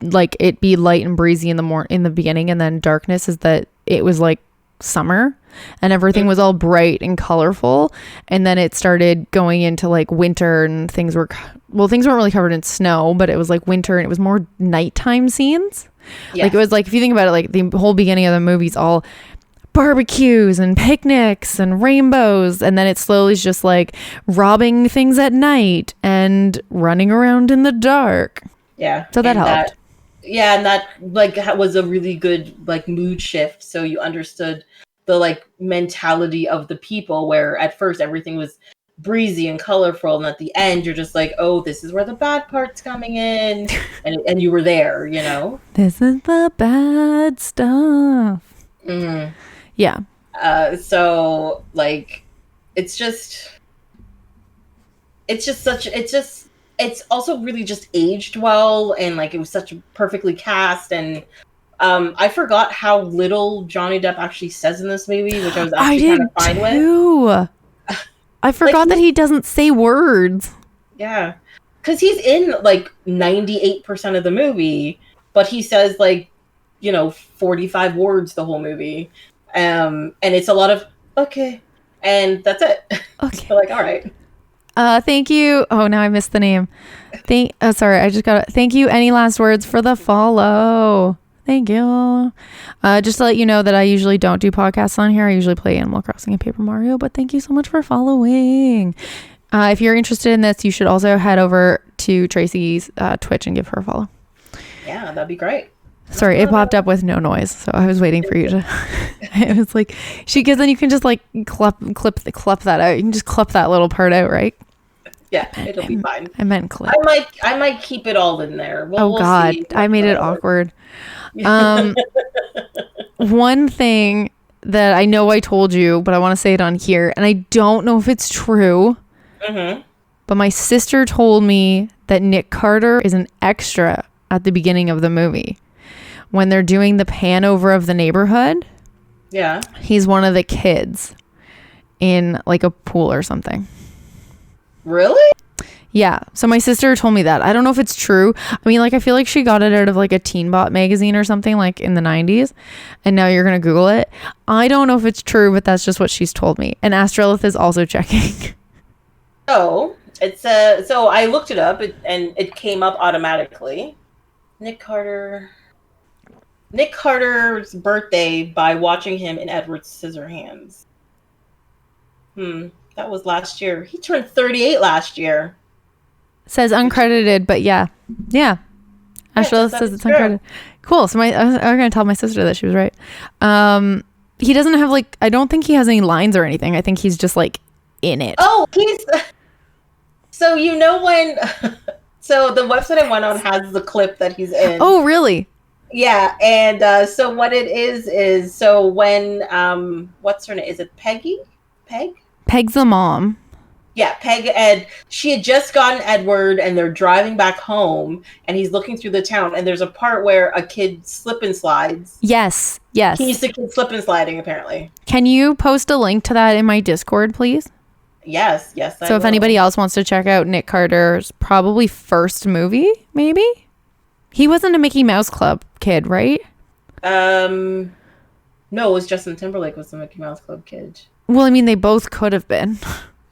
like it be light and breezy in the beginning and then darkness is that it was like summer and everything was all bright and colorful, and then it started going into like winter and things weren't really covered in snow, but it was like winter and it was more nighttime scenes. Yes. Like it was like, if you think about it, like the whole beginning of the movie's all barbecues and picnics and rainbows, and then it slowly is just like robbing things at night and running around in the dark. Yeah. So that helped. And that like was a really good like mood shift, so you understood the like mentality of the people, where at first everything was breezy and colorful, and at the end you're just like, oh, this is where the bad part's coming in, and you were there, This is the bad stuff. Mm-hmm. Yeah. So like it's also really just aged well, and like it was such perfectly cast, and I forgot how little Johnny Depp actually says in this movie, which I was actually kind of fine with. I forgot that he doesn't say words. Yeah. Because he's in, like, 98% of the movie, but he says, like, 45 words the whole movie. And it's a lot of, okay. And that's it. Okay. So, like, all right. Thank you. Oh, now I missed the name. Sorry, I just got it. Thank you. Any last words for the follow? Thank you. Just to let you know that I usually don't do podcasts on here. I usually play Animal Crossing and Paper Mario, but thank you so much for following. If you're interested in this, you should also head over to Tracy's Twitch and give her a follow. Yeah, that'd be great. Sorry, it popped up with no noise, so I was waiting for you to. It was like because then you can just like clip that out. You can just clip that little part out, right? Yeah, it'll be fine. I meant clip. I might keep it all in there. We'll God, see. I made it awkward. One thing that I know I told you, but I want to say it on here, and I don't know if it's true. Mm-hmm. But my sister told me that Nick Carter is an extra at the beginning of the movie. When they're doing the pan over of the neighborhood, yeah, he's one of the kids in like a pool or something. Really? Yeah. So my sister told me that. I don't know if it's true. I mean, like, I feel like she got it out of like a Teen Bot magazine or something like in the 90s. And now you're going to Google it. I don't know if it's true, but that's just what she's told me. And Astrolith is also checking. Oh, it's so I looked it up and it came up automatically. Nick Carter's birthday by watching him in Edward Scissorhands. That was last year. He turned 38 last year. Says uncredited, but yeah. Astrolith says it's uncredited. Cool. So I was going to tell my sister that she was right. He doesn't have like, I don't think he has any lines or anything. I think he's just like in it. Oh, so when, so the website I went on has the clip that he's in. Oh, really? Yeah, and so what it is so when what's her name? Is it Peggy? Peg's the mom. Yeah, Peg, and she had just gotten Edward, and they're driving back home, and he's looking through the town, and there's a part where a kid slip and slides. Yes. He's the kid slip and sliding, apparently. Can you post a link to that in my Discord, please? Yes. So if anybody else wants to check out Nick Carter's probably first movie, maybe? He wasn't a Mickey Mouse Club kid, right? No, it was Justin Timberlake was the Mickey Mouse Club kid. Well, I mean, they both could have been.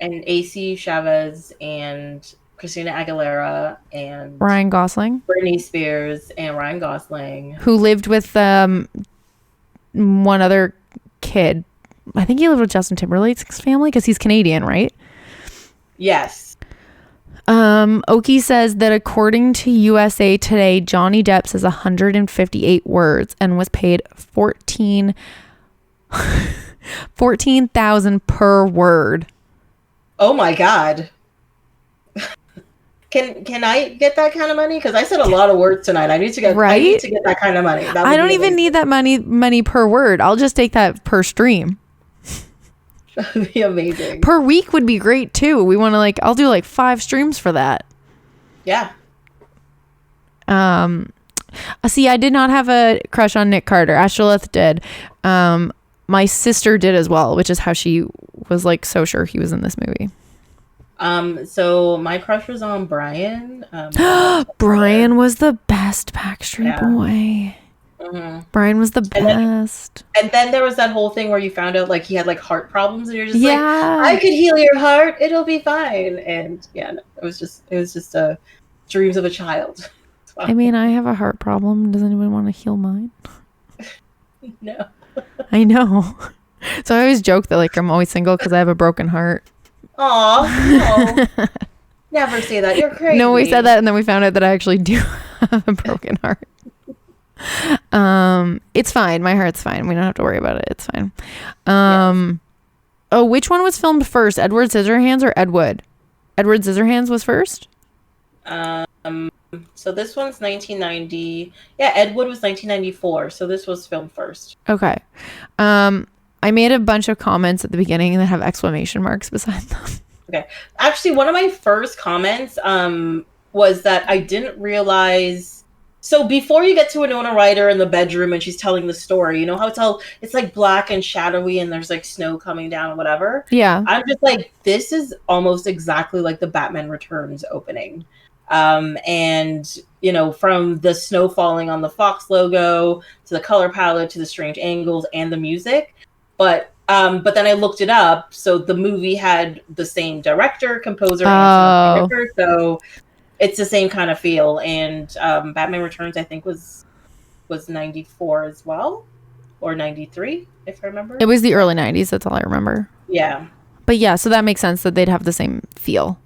And AC Chavez and Christina Aguilera and Ryan Gosling. Britney Spears and Ryan Gosling. Who lived with one other kid. I think he lived with Justin Timberlake's family because he's Canadian, right? Yes. Oki says that according to USA Today, Johnny Depp says 158 words and was paid $14,000 per word. Oh my God. Can I get that kind of money? Because I said a lot of words tonight. I need to get that kind of money. I don't even need that money per word. I'll just take that per stream. That would be amazing. Per week would be great too. We want to I'll do 5 streams for that. Yeah. See, I did not have a crush on Nick Carter. Astrolith did. My sister did as well, which is how she was so sure he was in this movie. So my crush was on Brian. Brian was the best Backstreet Boy. Mm-hmm. Brian was the best. And then there was that whole thing where you found out he had heart problems, and you're just I could heal your heart. It'll be fine. And it was just dreams of a child. I mean, I have a heart problem. Does anyone want to heal mine? No. I know. So I always joke that I'm always single because I have a broken heart. Aw, no. Never say that. You're crazy. No, we said that, and then we found out that I actually do have a broken heart. It's fine. My heart's fine. We don't have to worry about it. It's fine. Yes. Oh, which one was filmed first? Edward Scissorhands or Ed Wood? Edward Scissorhands was first? So this one's 1990. Yeah, Ed Wood was 1994. So this was filmed first. Okay. I made a bunch of comments at the beginning that have exclamation marks beside them. Okay. Actually, one of my first comments was that I didn't realize So before you get to Winona Ryder in the bedroom and she's telling the story, you know how it's like black and shadowy and there's like snow coming down and whatever? Yeah. I'm just like, this is almost exactly like the Batman Returns opening. And, you know, from the snow falling on the Fox logo to the color palette to the strange angles and the music. But then I looked it up. So the movie had the same director, composer, and cinematographer. So it's the same kind of feel. And Batman Returns, I think, was 94 as well, or 93, if I remember. It was the early 90s. That's all I remember. Yeah. But yeah, so that makes sense that they'd have the same feel.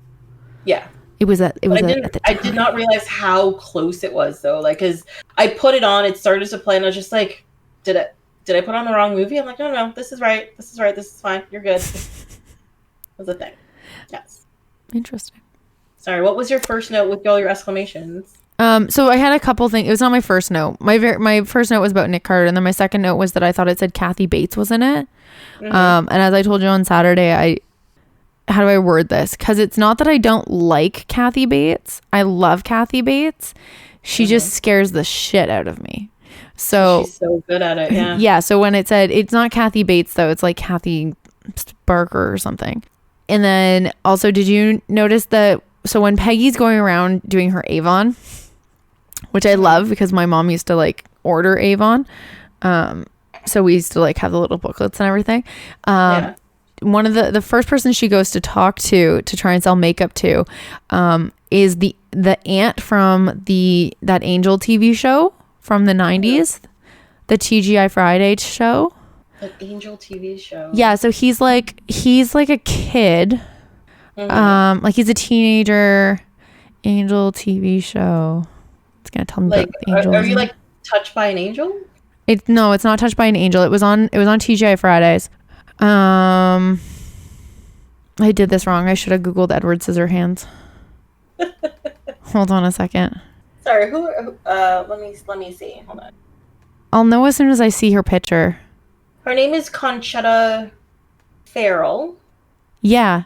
Yeah. I did not realize how close it was, though. Like, because I put it on, it started to play, and I was just like, did I put on the wrong movie? I'm like, no, this is right. This is fine. You're good. Was the thing. Yes. Interesting. Sorry, what was your first note with all your exclamations? So I had a couple things. It was not my first note. My first note was about Nick Carter, and then my second note was that I thought it said Kathy Bates was in it. Mm-hmm. And as I told you on Saturday, how do I word this? Because it's not that I don't like Kathy Bates. I love Kathy Bates. She just scares the shit out of me. So she's so good at it. Yeah. Yeah. So when it said it's not Kathy Bates though, it's like Kathy Barker or something. And then also, did you notice that? So when Peggy's going around doing her Avon, which I love because my mom used to like order Avon. So we used to like have the little booklets and everything. One of the first person she goes to talk to try and sell makeup to, is the aunt from that Angel TV show from the 90s, the TGI Friday show. The Angel TV show. Yeah. So he's like a kid. Mm-hmm. Like he's a teenager. Angel TV show. It's gonna tell me like, about the angel. Are you like touched by an angel? No, it's not touched by an angel. It was on TGI Fridays. I did this wrong. I should have Googled Edward Scissorhands. Hold on a second. Sorry, let me see. Hold on. I'll know as soon as I see her picture. Her name is Conchetta Farrell. Yeah.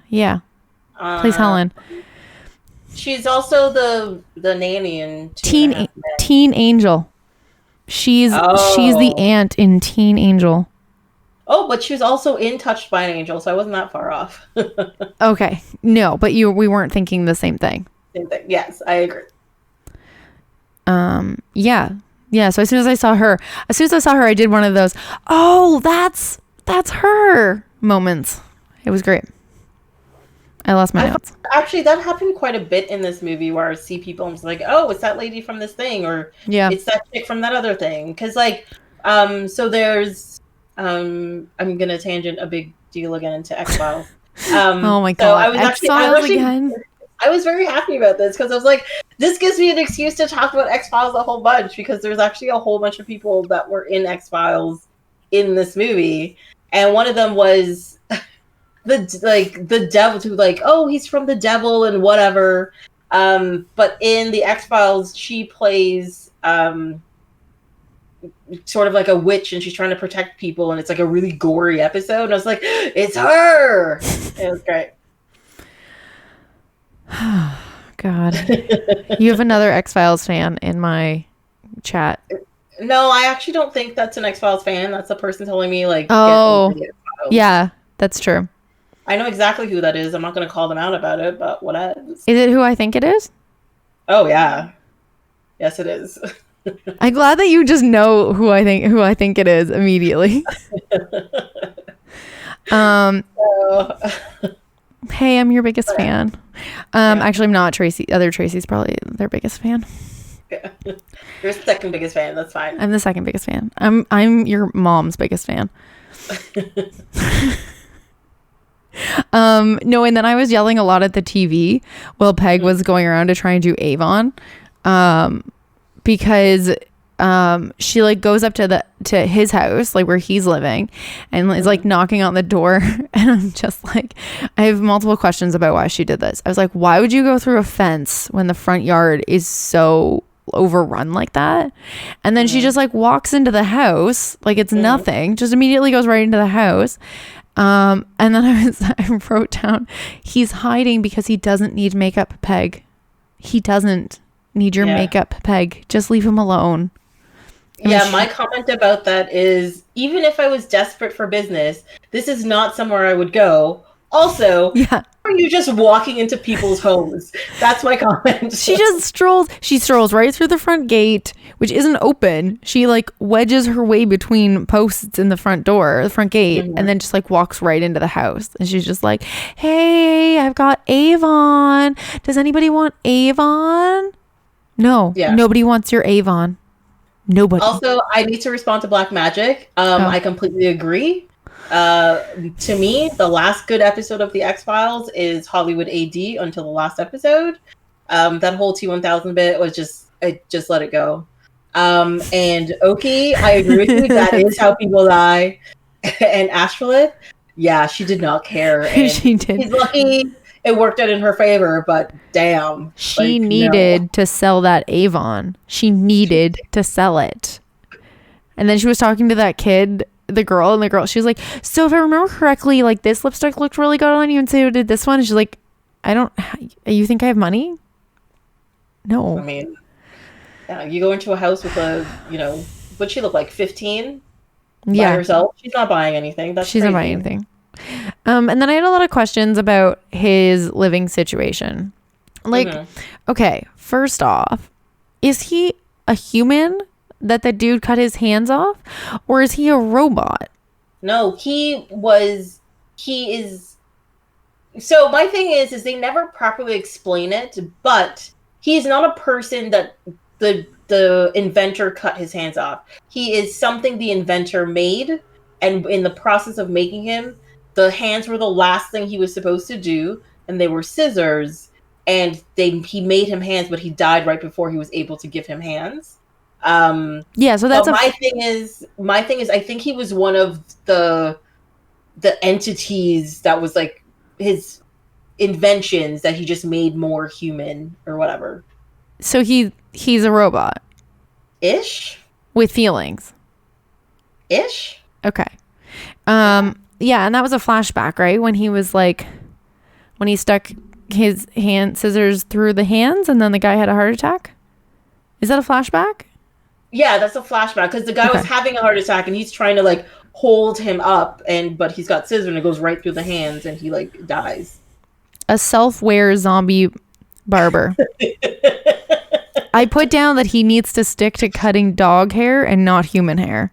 Plays Helen. She's also the nanny in Teen Angel. She's the aunt in Teen Angel. Oh, but she was also in Touched by an Angel, so I wasn't that far off. Okay. No, but we weren't thinking the same thing. Same thing. Yes, I agree. Yeah. So as soon as I saw her, I did one of those, oh, that's her moments. It was great. I lost my notes. Actually, that happened quite a bit in this movie where I see people and I'm just like, oh, it's that lady from this thing, or it's that chick from that other thing. Because like, so there's, I'm gonna tangent a big deal again into X-Files. Oh my god! So I was very happy about this because I was like, this gives me an excuse to talk about X-Files a whole bunch, because there's actually a whole bunch of people that were in X-Files in this movie, and one of them was the devil, who like, oh, he's from the devil and whatever. But in the X-Files, she plays sort of like a witch, and she's trying to protect people, and it's like a really gory episode. And I was like, it's her. It was great. God, you have another X-Files fan in my chat. No, I actually don't think that's an X-Files fan. That's the person telling me like, oh, yeah, that's true. I know exactly who that is. I'm not going to call them out about it, but what else? Is it who I think it is? Oh yeah, yes, it is. I'm glad that you just know who I think it is immediately. Hey, I'm your biggest fan. Actually, I'm not. Tracy. Other Tracy's probably their biggest fan. Yeah. You're the second biggest fan. That's fine. I'm the second biggest fan. I'm your mom's biggest fan. No, and then I was yelling a lot at the TV while Peg was going around to try and do Avon, because she like goes up to his house, like where he's living, and is like knocking on the door, and I'm just like, I have multiple questions about why she did this. I was like, why would you go through a fence when the front yard is so overrun like that? And then she just like walks into the house like it's nothing, just immediately goes right into the house. And then I wrote down, he's hiding because he doesn't need makeup, Peg. He doesn't need your makeup, Peg. Just leave him alone. My comment about that is, even if I was desperate for business, this is not somewhere I would go. Also, are you just walking into people's homes? That's my comment. She strolls right through the front gate, which isn't open. She like wedges her way between posts in the front gate, and then just like walks right into the house. And she's just like, hey, I've got Avon. Does anybody want Avon? No, nobody wants your Avon. Nobody. Also, I need to respond to Black Magic. I completely agree. To me, the last good episode of the X-Files is Hollywood AD until the last episode. That whole T-1000 bit was just let it go. And Oki, I agree with you. That is how people die. And Astrolith, she did not care. And she did. He's lucky it worked out in her favor, but damn. She needed to sell that Avon. She needed to sell it. And then she was talking to that kid, the girl, she was like, so if I remember correctly, like this lipstick looked really good on you, and so did this one. And she's like, you think I have money? No. I mean, you go into a house with what'd she look like, 15? By herself? She's not buying anything. She's not buying anything. And then I had a lot of questions about his living situation. Like, okay, first off, is he a human that the dude cut his hands off, or is he a robot? No, he is. So my thing is they never properly explain it, but he's not a person that the inventor cut his hands off. He is something the inventor made, and in the process of making him, the hands were the last thing he was supposed to do, and they were scissors, and he made him hands, but he died right before he was able to give him hands. So that's my thing is I think he was one of the entities that was like his inventions that he just made more human or whatever. So he's a robot ish with feelings ish. Okay. And that was a flashback, right? When he was like, when he stuck his scissors through the hands and then the guy had a heart attack. Is that a flashback? Yeah, that's a flashback because the guy was having a heart attack and he's trying to like hold him up, but he's got scissors and it goes right through the hands and he like dies. A self-aware zombie barber. I put down that he needs to stick to cutting dog hair and not human hair.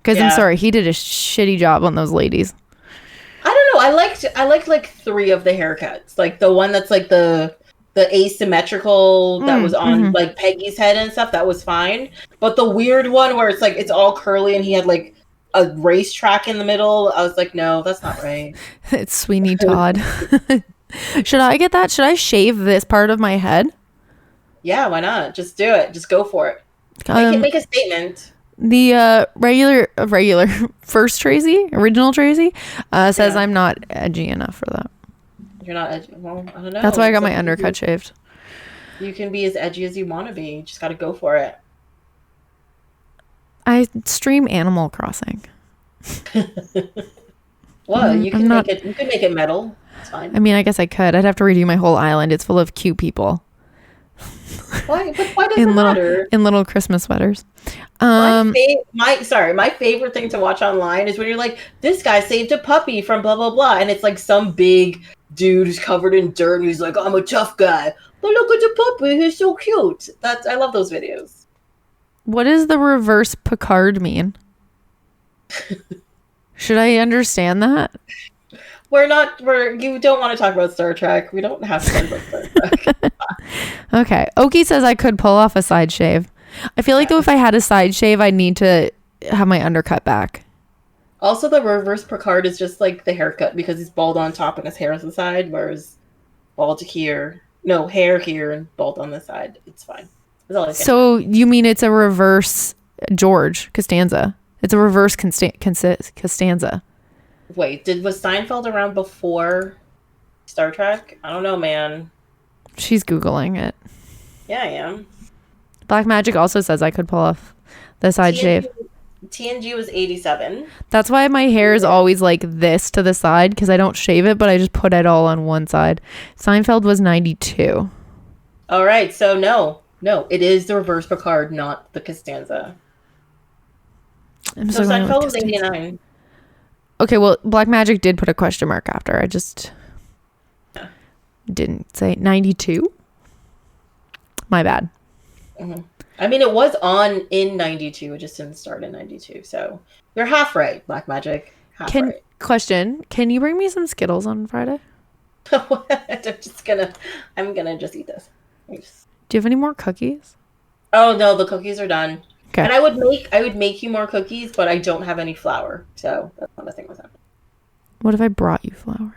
Because I'm sorry, he did a shitty job on those ladies. I don't know. I liked like 3 of the haircuts. Like the one that's like the asymmetrical that was on like Peggy's head and stuff, that was fine. But the weird one where it's like it's all curly and he had like a racetrack in the middle, I was like, no, that's not right. It's Sweeney Todd. Should I get that? Should I shave this part of my head? Yeah, why not? Just do it. Just go for it. Make a statement. The regular first Tracy, original Tracy, says I'm not edgy enough for that. You're not edgy. Well, I don't know. That's why I got my undercut shaved. You can be as edgy as you want to be. You just got to go for it. I stream Animal Crossing. Well, you can make it metal. It's fine. I mean, I guess I could. I'd have to redo my whole island. It's full of cute people. Why does it matter? In little Christmas sweaters. My favorite thing to watch online is when you're like, this guy saved a puppy from blah blah blah, and it's like some big dude who's covered in dirt and he's like, I'm a tough guy, but look at the puppy, he's so cute. I love those videos. What does the reverse Picard mean? Should I understand that? You don't want to talk about Star Trek. We don't have to talk about Star Trek. Okay. Oki says I could pull off a side shave. I feel like though if I had a side shave, I'd need to have my undercut back. Also, the reverse Picard is just like the haircut because he's bald on top and his hair is on the side, whereas hair here and bald on the side. It's fine. That's all I say. So you mean it's a reverse George Costanza? It's a reverse Costanza. Wait, was Seinfeld around before Star Trek? I don't know, man. She's Googling it. Yeah, I am. Black Magic also says I could pull off the side shave. TNG was 87. That's why my hair is always like this to the side, because I don't shave it, but I just put it all on one side. Seinfeld was 92. All right, so no. No, it is the reverse Picard, not the Costanza. I'm So so going with Seinfeld was Costanza. 89. Okay, well, Black Magic did put a question mark after. I just didn't say 92. My bad. Mm-hmm. I mean, it was on in 92. It just didn't start in 92. So you're half right, Black Magic. Half right. Question, can you bring me some Skittles on Friday? I'm gonna just eat this. Thanks. Do you have any more cookies? Oh no, the cookies are done. Okay. And I would make you more cookies, but I don't have any flour, so that's not a thing with that. What if I brought you flour?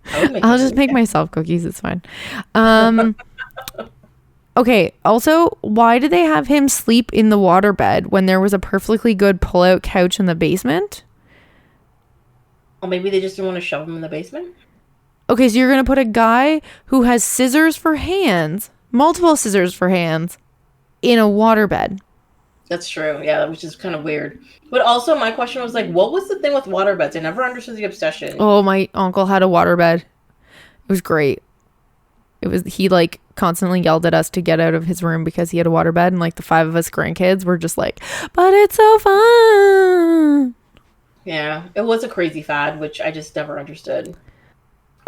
I'll just make myself cookies. It's fine. Okay. Also, why did they have him sleep in the waterbed when there was a perfectly good pull-out couch in the basement? Well, maybe they just didn't want to shove him in the basement. Okay, so you're gonna put a guy who has scissors for hands, multiple scissors for hands, in a waterbed. That's true. Yeah, which is kind of weird. But also, my question was like, what was the thing with waterbeds? I never understood the obsession. Oh, my uncle had a waterbed. It was great. He like constantly yelled at us to get out of his room because he had a waterbed, and like the 5 of us grandkids were just like, but it's so fun. Yeah, it was a crazy fad, which I just never understood.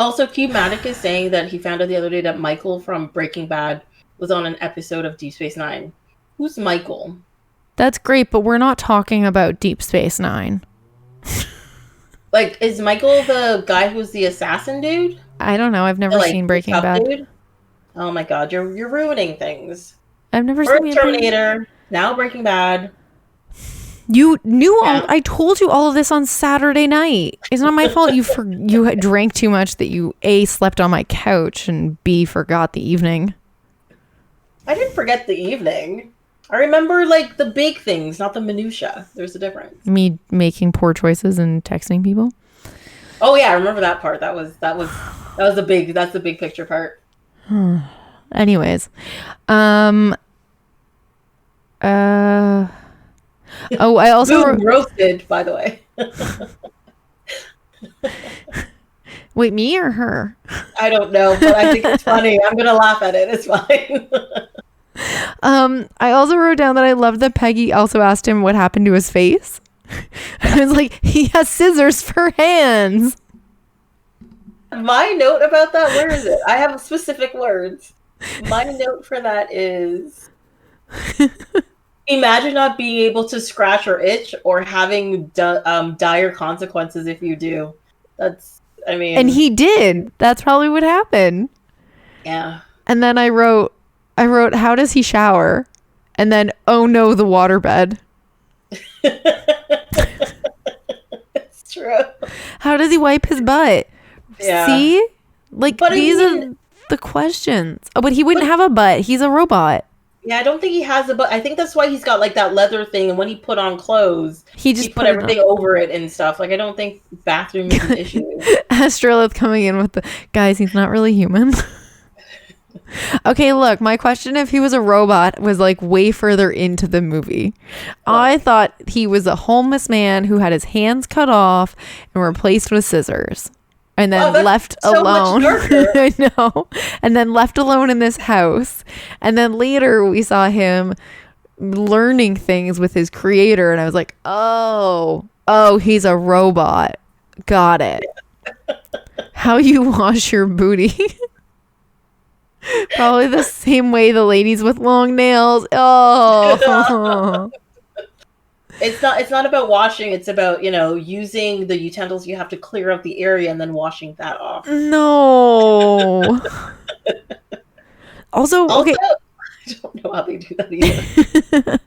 Also, Cube Matic is saying that he found out the other day that Michael from Breaking Bad was on an episode of Deep Space Nine. Who's Michael? That's great, but we're not talking about Deep Space Nine. Like, is Michael the guy who's the assassin dude? I don't know. I've never seen Breaking Bad. Dude? Oh my god, you're ruining things. I've never seen Terminator. Now Breaking Bad. You knew all. I told you all of this on Saturday night. It's not my fault. You drank too much that you A, slept on my couch, and B, forgot the evening. I didn't forget the evening. I remember like the big things, not the minutia. There's a difference. Me making poor choices and texting people. Oh yeah, I remember that part. That's the big picture part. Anyways, I also roasted, by the way. Wait, me or her? I don't know, but I think it's funny. I'm gonna laugh at it. It's fine. I also wrote down that I loved that Peggy also asked him what happened to his face. I was like, he has scissors for hands. My note about that, where is it? I have specific words. My note for that is, imagine not being able to scratch or itch, or having dire consequences if you do. And he did. That's probably what happened. Yeah. And then I wrote, how does he shower? And then, oh no, the waterbed. It's true. How does he wipe his butt? Yeah. See? Like, these are the questions. Oh, but he wouldn't have a butt. He's a robot. Yeah, I don't think he has a butt. I think that's why he's got like that leather thing, and when he put on clothes, he put everything over it and stuff. Like, I don't think bathroom is an issue. Astrolith coming in with the guys, he's not really human. Okay, look, my question if he was a robot was like way further into the movie. What? I thought he was a homeless man who had his hands cut off and replaced with scissors. And then left alone. I know. And then left alone in this house. And then later we saw him learning things with his creator. And I was like, oh, he's a robot. Got it. How you wash your booty. Probably the same way the ladies with long nails. Oh. It's not about washing. It's about, using the utensils. You have to clear out the area and then washing that off. No. Also, okay. I don't know how they do that either.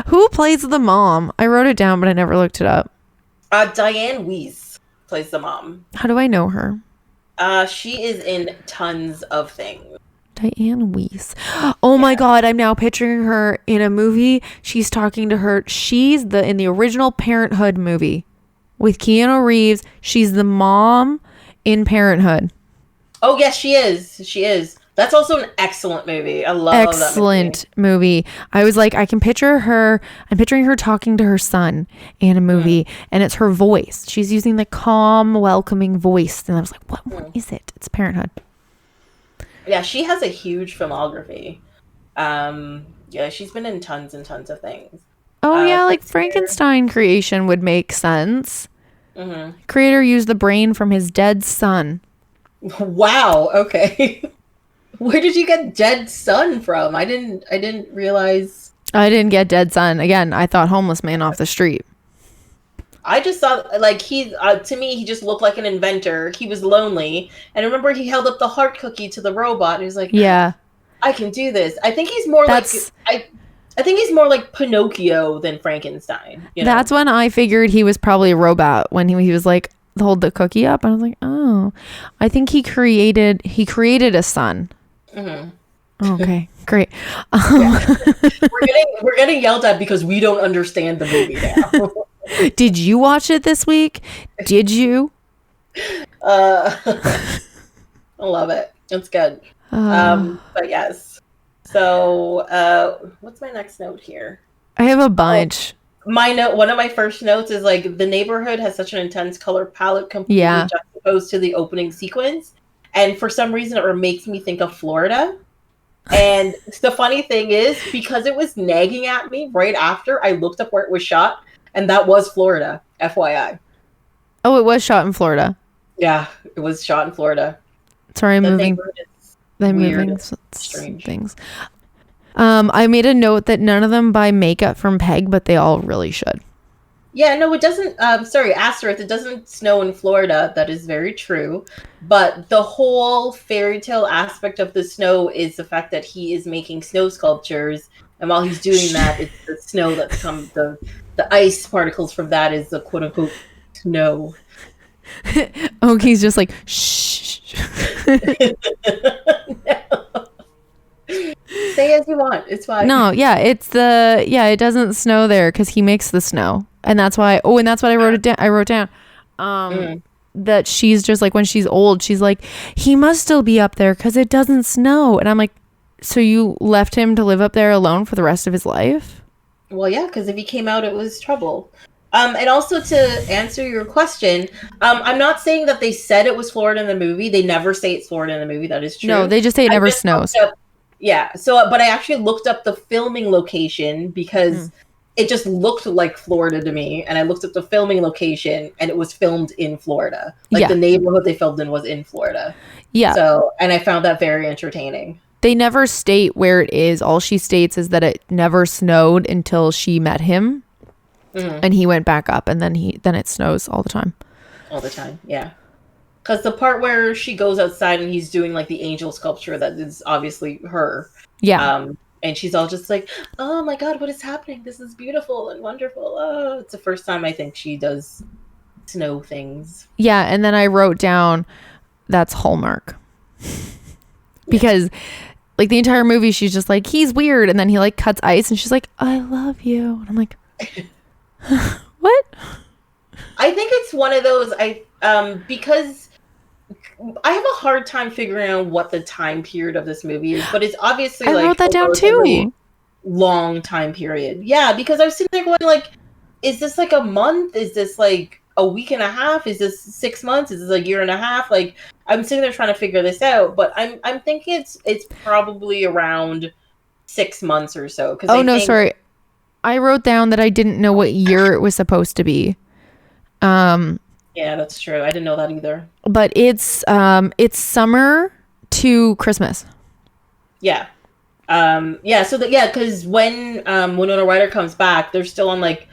Who plays the mom? I wrote it down, but I never looked it up. Diane Wiest plays the mom. How do I know her? She is in tons of things. Diane Wiest. Oh my God, I'm now picturing her in a movie. She's talking to her. She's in the original Parenthood movie with Keanu Reeves. She's the mom in Parenthood. Oh yes, she is. She is. That's also an excellent movie. I love excellent that movie. I was like, I can picture her. I'm picturing her talking to her son in a movie, and it's her voice. She's using the calm, welcoming voice, and I was like, what is it? It's Parenthood. Yeah, she has a huge filmography. Yeah, she's been in tons and tons of things. Oh yeah, like Frankenstein creation would make sense. Mm-hmm. Creator used the brain from his dead son. Wow. Okay. Where did you get dead son from? I didn't realize. I didn't get dead son. Again, I thought homeless man off the street. I just saw, like, he, to me, he just looked like an inventor. He was lonely. And I remember he held up the heart cookie to the robot and he was like, yeah, I can do this. I think he's more I think he's more like Pinocchio than Frankenstein. You know? That's when I figured he was probably a robot, when he was like, hold the cookie up. And I was like, oh, I think he created a son. Mm-hmm. Okay, great. Yeah. We're getting yelled at because we don't understand the movie now. Did you watch it this week? Did you? I love it. It's good. But yes. So, what's my next note here? I have a bunch. My note. One of my first notes is like the neighborhood has such an intense color palette completely juxtaposed to the opening sequence, and for some reason it makes me think of Florida. And the funny thing is, because it was nagging at me right after, I looked up where it was shot. And that was Florida, FYI. Oh, it was shot in Florida. Yeah, it was shot in Florida. Sorry, I'm moving strange things. I made a note that none of them buy makeup from Peg, but they all really should. Yeah, no, it doesn't. Sorry, asterisk. It doesn't snow in Florida. That is very true. But the whole fairy tale aspect of the snow is the fact that he is making snow sculptures, and while he's doing that, it's the snow that's come the ice particles from that is the quote unquote snow. Oh, he's just like shh. No. Say as you want. It's fine. No, yeah, it doesn't snow there because he makes the snow, and that's why. Oh, and that's what I wrote it down. I wrote down that she's just like, when she's old, she's like, he must still be up there because it doesn't snow, and I'm like, so you left him to live up there alone for the rest of his life? Well, yeah, because if he came out, it was trouble. And also to answer your question, I'm not saying that they said it was Florida in the movie. They never say it's Florida in the movie. That is true. No, they just say it never snows. Yeah. So, but I actually looked up the filming location because it just looked like Florida to me. And I looked up the filming location and it was filmed in Florida. Like the neighborhood they filmed in was in Florida. Yeah. So, and I found that very entertaining. They never state where it is. All she states is that it never snowed until she met him. And he went back up, and then it snows all the time. All the time, yeah. Because the part where she goes outside and he's doing like the angel sculpture that is obviously her. Yeah. And she's all just like, oh my God, what is happening? This is beautiful and wonderful. Oh, it's the first time I think she does snow things. Yeah, and then I wrote down that's Hallmark. Because like the entire movie, she's just like, he's weird. And then he like cuts ice and she's like, I love you. And I'm like, what? I think it's one of those because I have a hard time figuring out what the time period of this movie is, but it's obviously I wrote that down too. Long time period. Yeah, because I was sitting there going like, is this like a month? Is this like a week and a half? Is this 6 months? Is this a year and a half? Like I'm sitting there trying to figure this out, but I'm thinking it's probably around 6 months or so. Sorry. I wrote down that I didn't know what year it was supposed to be. Yeah, that's true. I didn't know that either. But it's summer to Christmas. Yeah. Because when Winona Ryder comes back, they're still on like,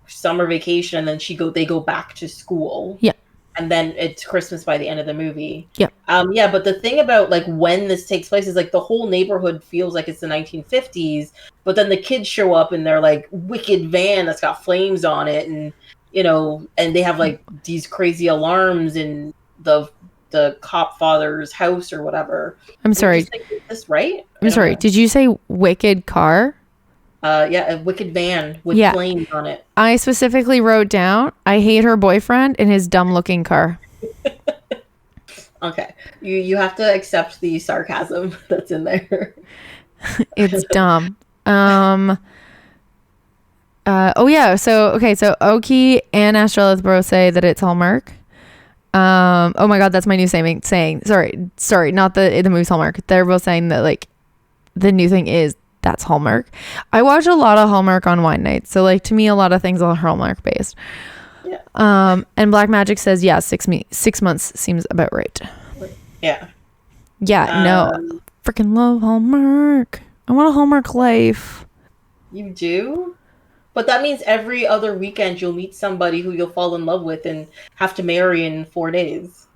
summer vacation, and then they go back to school. Yeah. And then it's Christmas by the end of the movie. Yeah. But the thing about like when this takes place is like the whole neighborhood feels like it's the 1950s, but then the kids show up in their like wicked van that's got flames on it, and and they have like these crazy alarms in the cop father's house or whatever. I'm sorry. Like, is this right? I'm sorry. Did you say wicked car? Yeah, a wicked van with flames on it. I specifically wrote down, I hate her boyfriend and his dumb looking car. Okay. You have to accept the sarcasm that's in there. It's dumb. So Oki and Astrolith both say that it's Hallmark. Oh my God, that's my new saying. Sorry, not the movie's Hallmark. They're both saying that like the new thing is that's Hallmark. I watch a lot of Hallmark on wine nights. So like to me, a lot of things are Hallmark based. Yeah. And Black Magic says, yeah, 6 months seems about right. Yeah. Yeah. No, freaking love Hallmark. I want a Hallmark life. You do? But that means every other weekend you'll meet somebody who you'll fall in love with and have to marry in 4 days.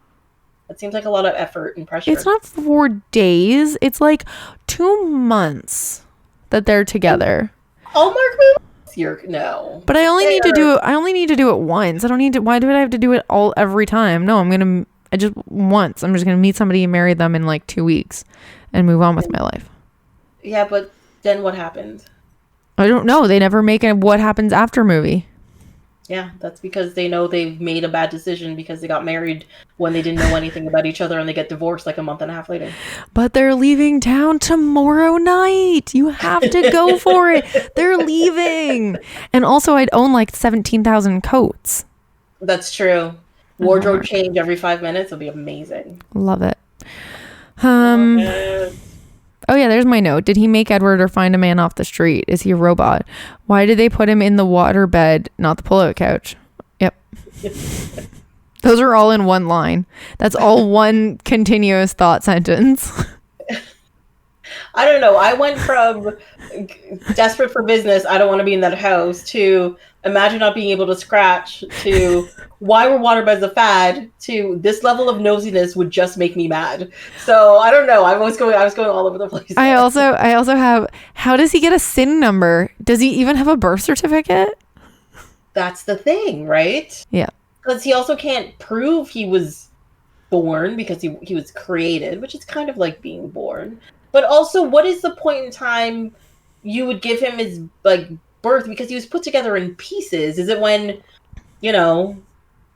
That seems like a lot of effort and pressure. It's not 4 days. It's like 2 months that they're together. Hallmark movies? No. But I only need to do it. I only need to do it once. I don't need to. Why do I have to do it all every time? No, I just once. I'm just gonna meet somebody and marry them in like 2 weeks, and move on with my life. Yeah, but then what happens? I don't know. They never make a what happens after movie. Yeah, that's because they know they've made a bad decision because they got married when they didn't know anything about each other and they get divorced like a month and a half later. But they're leaving town tomorrow night. You have to go for it. They're leaving. And also I'd own like 17,000 coats. That's true. Wardrobe change every 5 minutes would be amazing. Love it. Oh yeah, there's my note. Did he make Edward or find a man off the street? Is he a robot? Why did they put him in the water bed, not the pull-out couch? Yep. Those are all in one line. That's all one continuous thought sentence. I don't know. I went from desperate for business, I don't want to be in that house, to imagine not being able to scratch, to why were waterbeds a fad, to this level of nosiness would just make me mad. So I don't know. I was going all over the place. I also have, how does he get a SIN number? Does he even have a birth certificate? That's the thing, right? Yeah. Because he also can't prove he was born because he was created, which is kind of like being born. But also, what is the point in time you would give him his like birth, because he was put together in pieces? Is it when,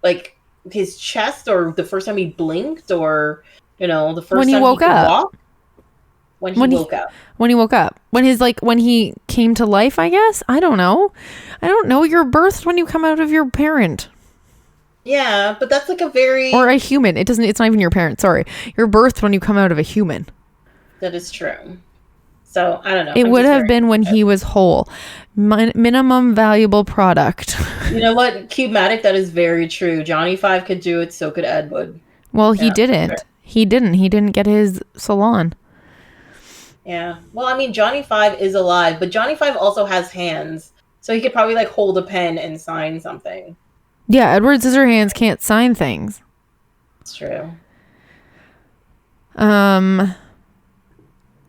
like his chest, or the first time he blinked, or the first when he time woke he could up? walk? When he woke up. When he woke up. When he came to life, I guess. I don't know. You're birthed when you come out of your parent. Yeah, but that's like a very... Or a human. It's not even your parent. Sorry. You're birthed when you come out of a human. That is true. So, I don't know. It would have been when he was whole. Minimum valuable product. You know what? Cubematic, that is very true. Johnny Five could do it, so could Ed would. Well, he didn't. Sure. He didn't get his salon. Yeah. Well, I mean, Johnny Five is alive, but Johnny Five also has hands. So he could probably like hold a pen and sign something. Yeah, Edward Scissorhands can't sign things. It's true.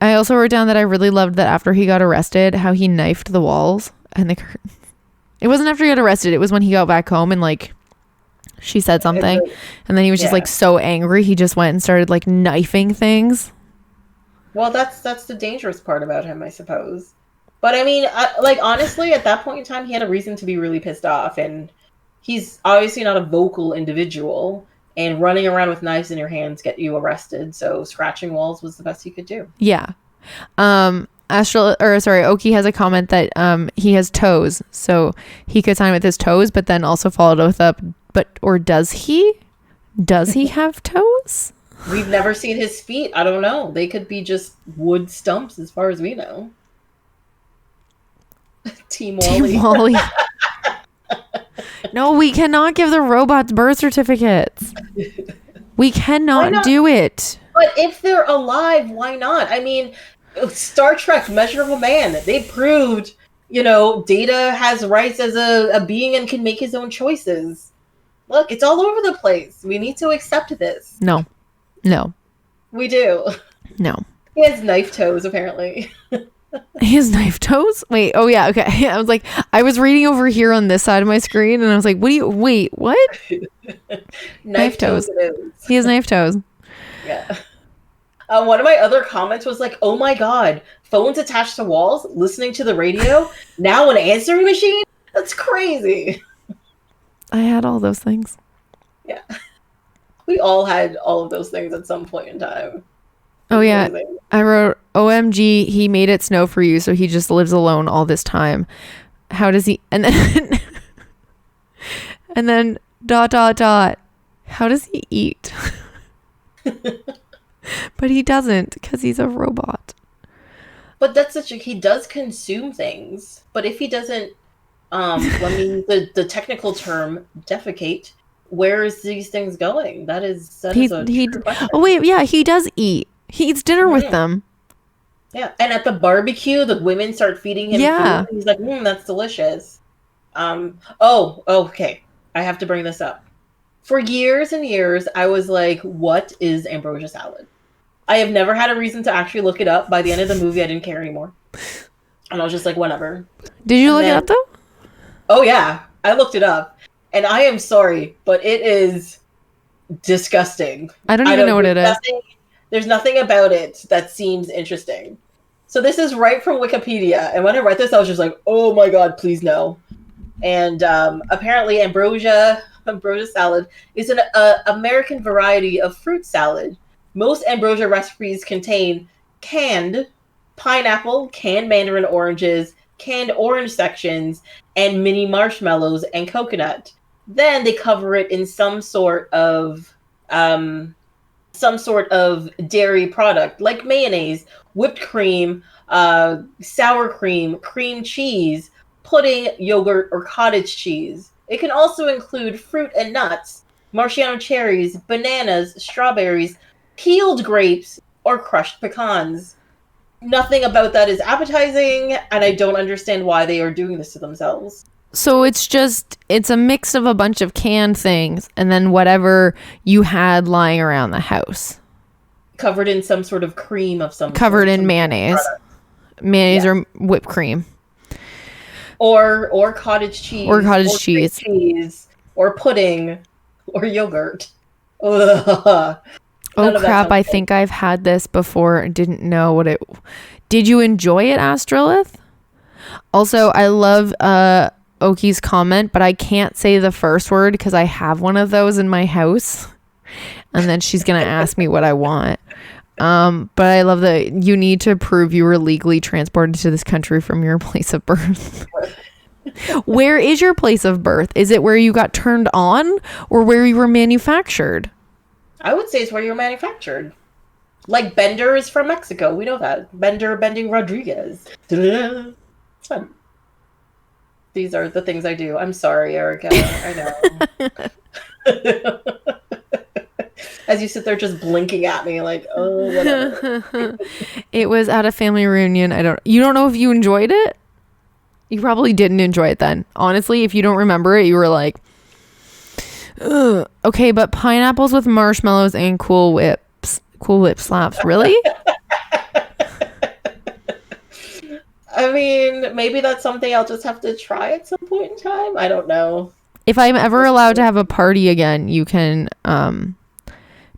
I also wrote down that I really loved that after he got arrested, how he knifed the walls and the curtains. It wasn't after he got arrested. It was when he got back home and like she said something, and then he was just like so angry. He just went and started like knifing things. Well, that's the dangerous part about him, I suppose. But I mean, honestly, at that point in time, he had a reason to be really pissed off, and he's obviously not a vocal individual. And running around with knives in your hands get you arrested. So scratching walls was the best he could do. Yeah. Oki has a comment that he has toes, so he could sign with his toes, but then also followed with does he? Does he have toes? We've never seen his feet. I don't know. They could be just wood stumps as far as we know. Team Wally. No, we cannot give the robots birth certificates. We cannot do it. But if they're alive, why not? I mean, Star Trek, Measure of a Man, they proved, Data has rights as a being and can make his own choices. Look, it's all over the place. We need to accept this. No. We do. No. He has knife toes, apparently. His knife toes? Wait, oh yeah, okay. I was reading over here on this side of my screen, and I was like, what? Knife toes. He has knife toes. Yeah. One of my other comments was like, oh my god, phones attached to walls, listening to the radio, now an answering machine? That's crazy. I had all those things. Yeah. We all had all of those things at some point in time. Oh yeah, I wrote, OMG, he made it snow for you, so he just lives alone all this time. How does he, and then, and then, ... how does he eat? But he doesn't, because he's a robot. But that's he does consume things. But if he doesn't, let me the technical term defecate. Where is these things going? That is a true question. Oh wait, yeah, he does eat. He eats dinner with them. Yeah, and at the barbecue, the women start feeding him food. He's like, that's delicious. Okay. I have to bring this up. For years and years, I was like, what is ambrosia salad? I have never had a reason to actually look it up. By the end of the movie, I didn't care anymore. And I was just like, whatever. Did you look it up, though? Oh, yeah. I looked it up. And I am sorry, but it is disgusting. I don't even know what it is. There's nothing about it that seems interesting. So this is right from Wikipedia. And when I read this, I was just like, oh my God, please no. And apparently ambrosia salad is an American variety of fruit salad. Most ambrosia recipes contain canned pineapple, canned mandarin oranges, canned orange sections, and mini marshmallows and coconut. Then they cover it in some sort of dairy product like mayonnaise, whipped cream, sour cream, cream cheese, pudding, yogurt, or cottage cheese. It can also include fruit and nuts, Marciano cherries, bananas, strawberries, peeled grapes, or crushed pecans. Nothing about that is appetizing, and I don't understand why they are doing this to themselves. So it's a mix of a bunch of canned things and then whatever you had lying around the house. Covered in some sort of cream of some Covered in mayonnaise. Mayonnaise or whipped cream. Or cottage cheese. Or cottage cheese. Or pudding. Or yogurt. Ugh. Oh crap, I think I've had this before and didn't know what it... Did you enjoy it, Astrolith? Also, I love Oki's comment, but I can't say the first word because I have one of those in my house. And then she's going to ask me what I want. But I love that you need to prove you were legally transported to this country from your place of birth. Where is your place of birth? Is it where you got turned on or where you were manufactured? I would say it's where you were manufactured. Like Bender is from Mexico. We know that. Bender Bending Rodriguez. It's fun. These are the things I do. I'm sorry, Erika. I know. As you sit there just blinking at me like, oh, whatever. It was at a family reunion. You don't know if you enjoyed it? You probably didn't enjoy it then. Honestly, if you don't remember it, you were like, ugh. Okay, but pineapples with marshmallows and Cool Whip slaps. Really? I mean, maybe that's something I'll just have to try at some point in time. I don't know. If I'm ever allowed to have a party again, you can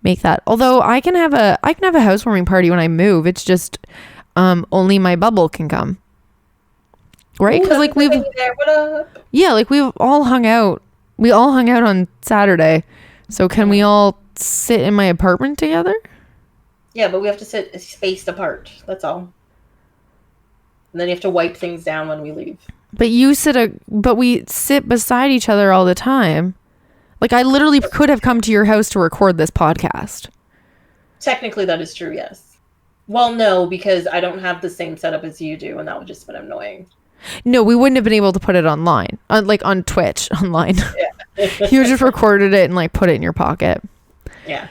make that. Although I can have a housewarming party when I move. It's just only my bubble can come. Right? Because like we've all hung out. We all hung out on Saturday. So can we all sit in my apartment together? Yeah, but we have to sit spaced apart. That's all. And then you have to wipe things down when we leave. But we sit beside each other all the time. Like I literally could have come to your house to record this podcast. Technically that is true, yes. Well, no, because I don't have the same setup as you do, and that would just been annoying. No, we wouldn't have been able to put it online, like on Twitch online. Yeah. You just recorded it and like put it in your pocket. Yeah.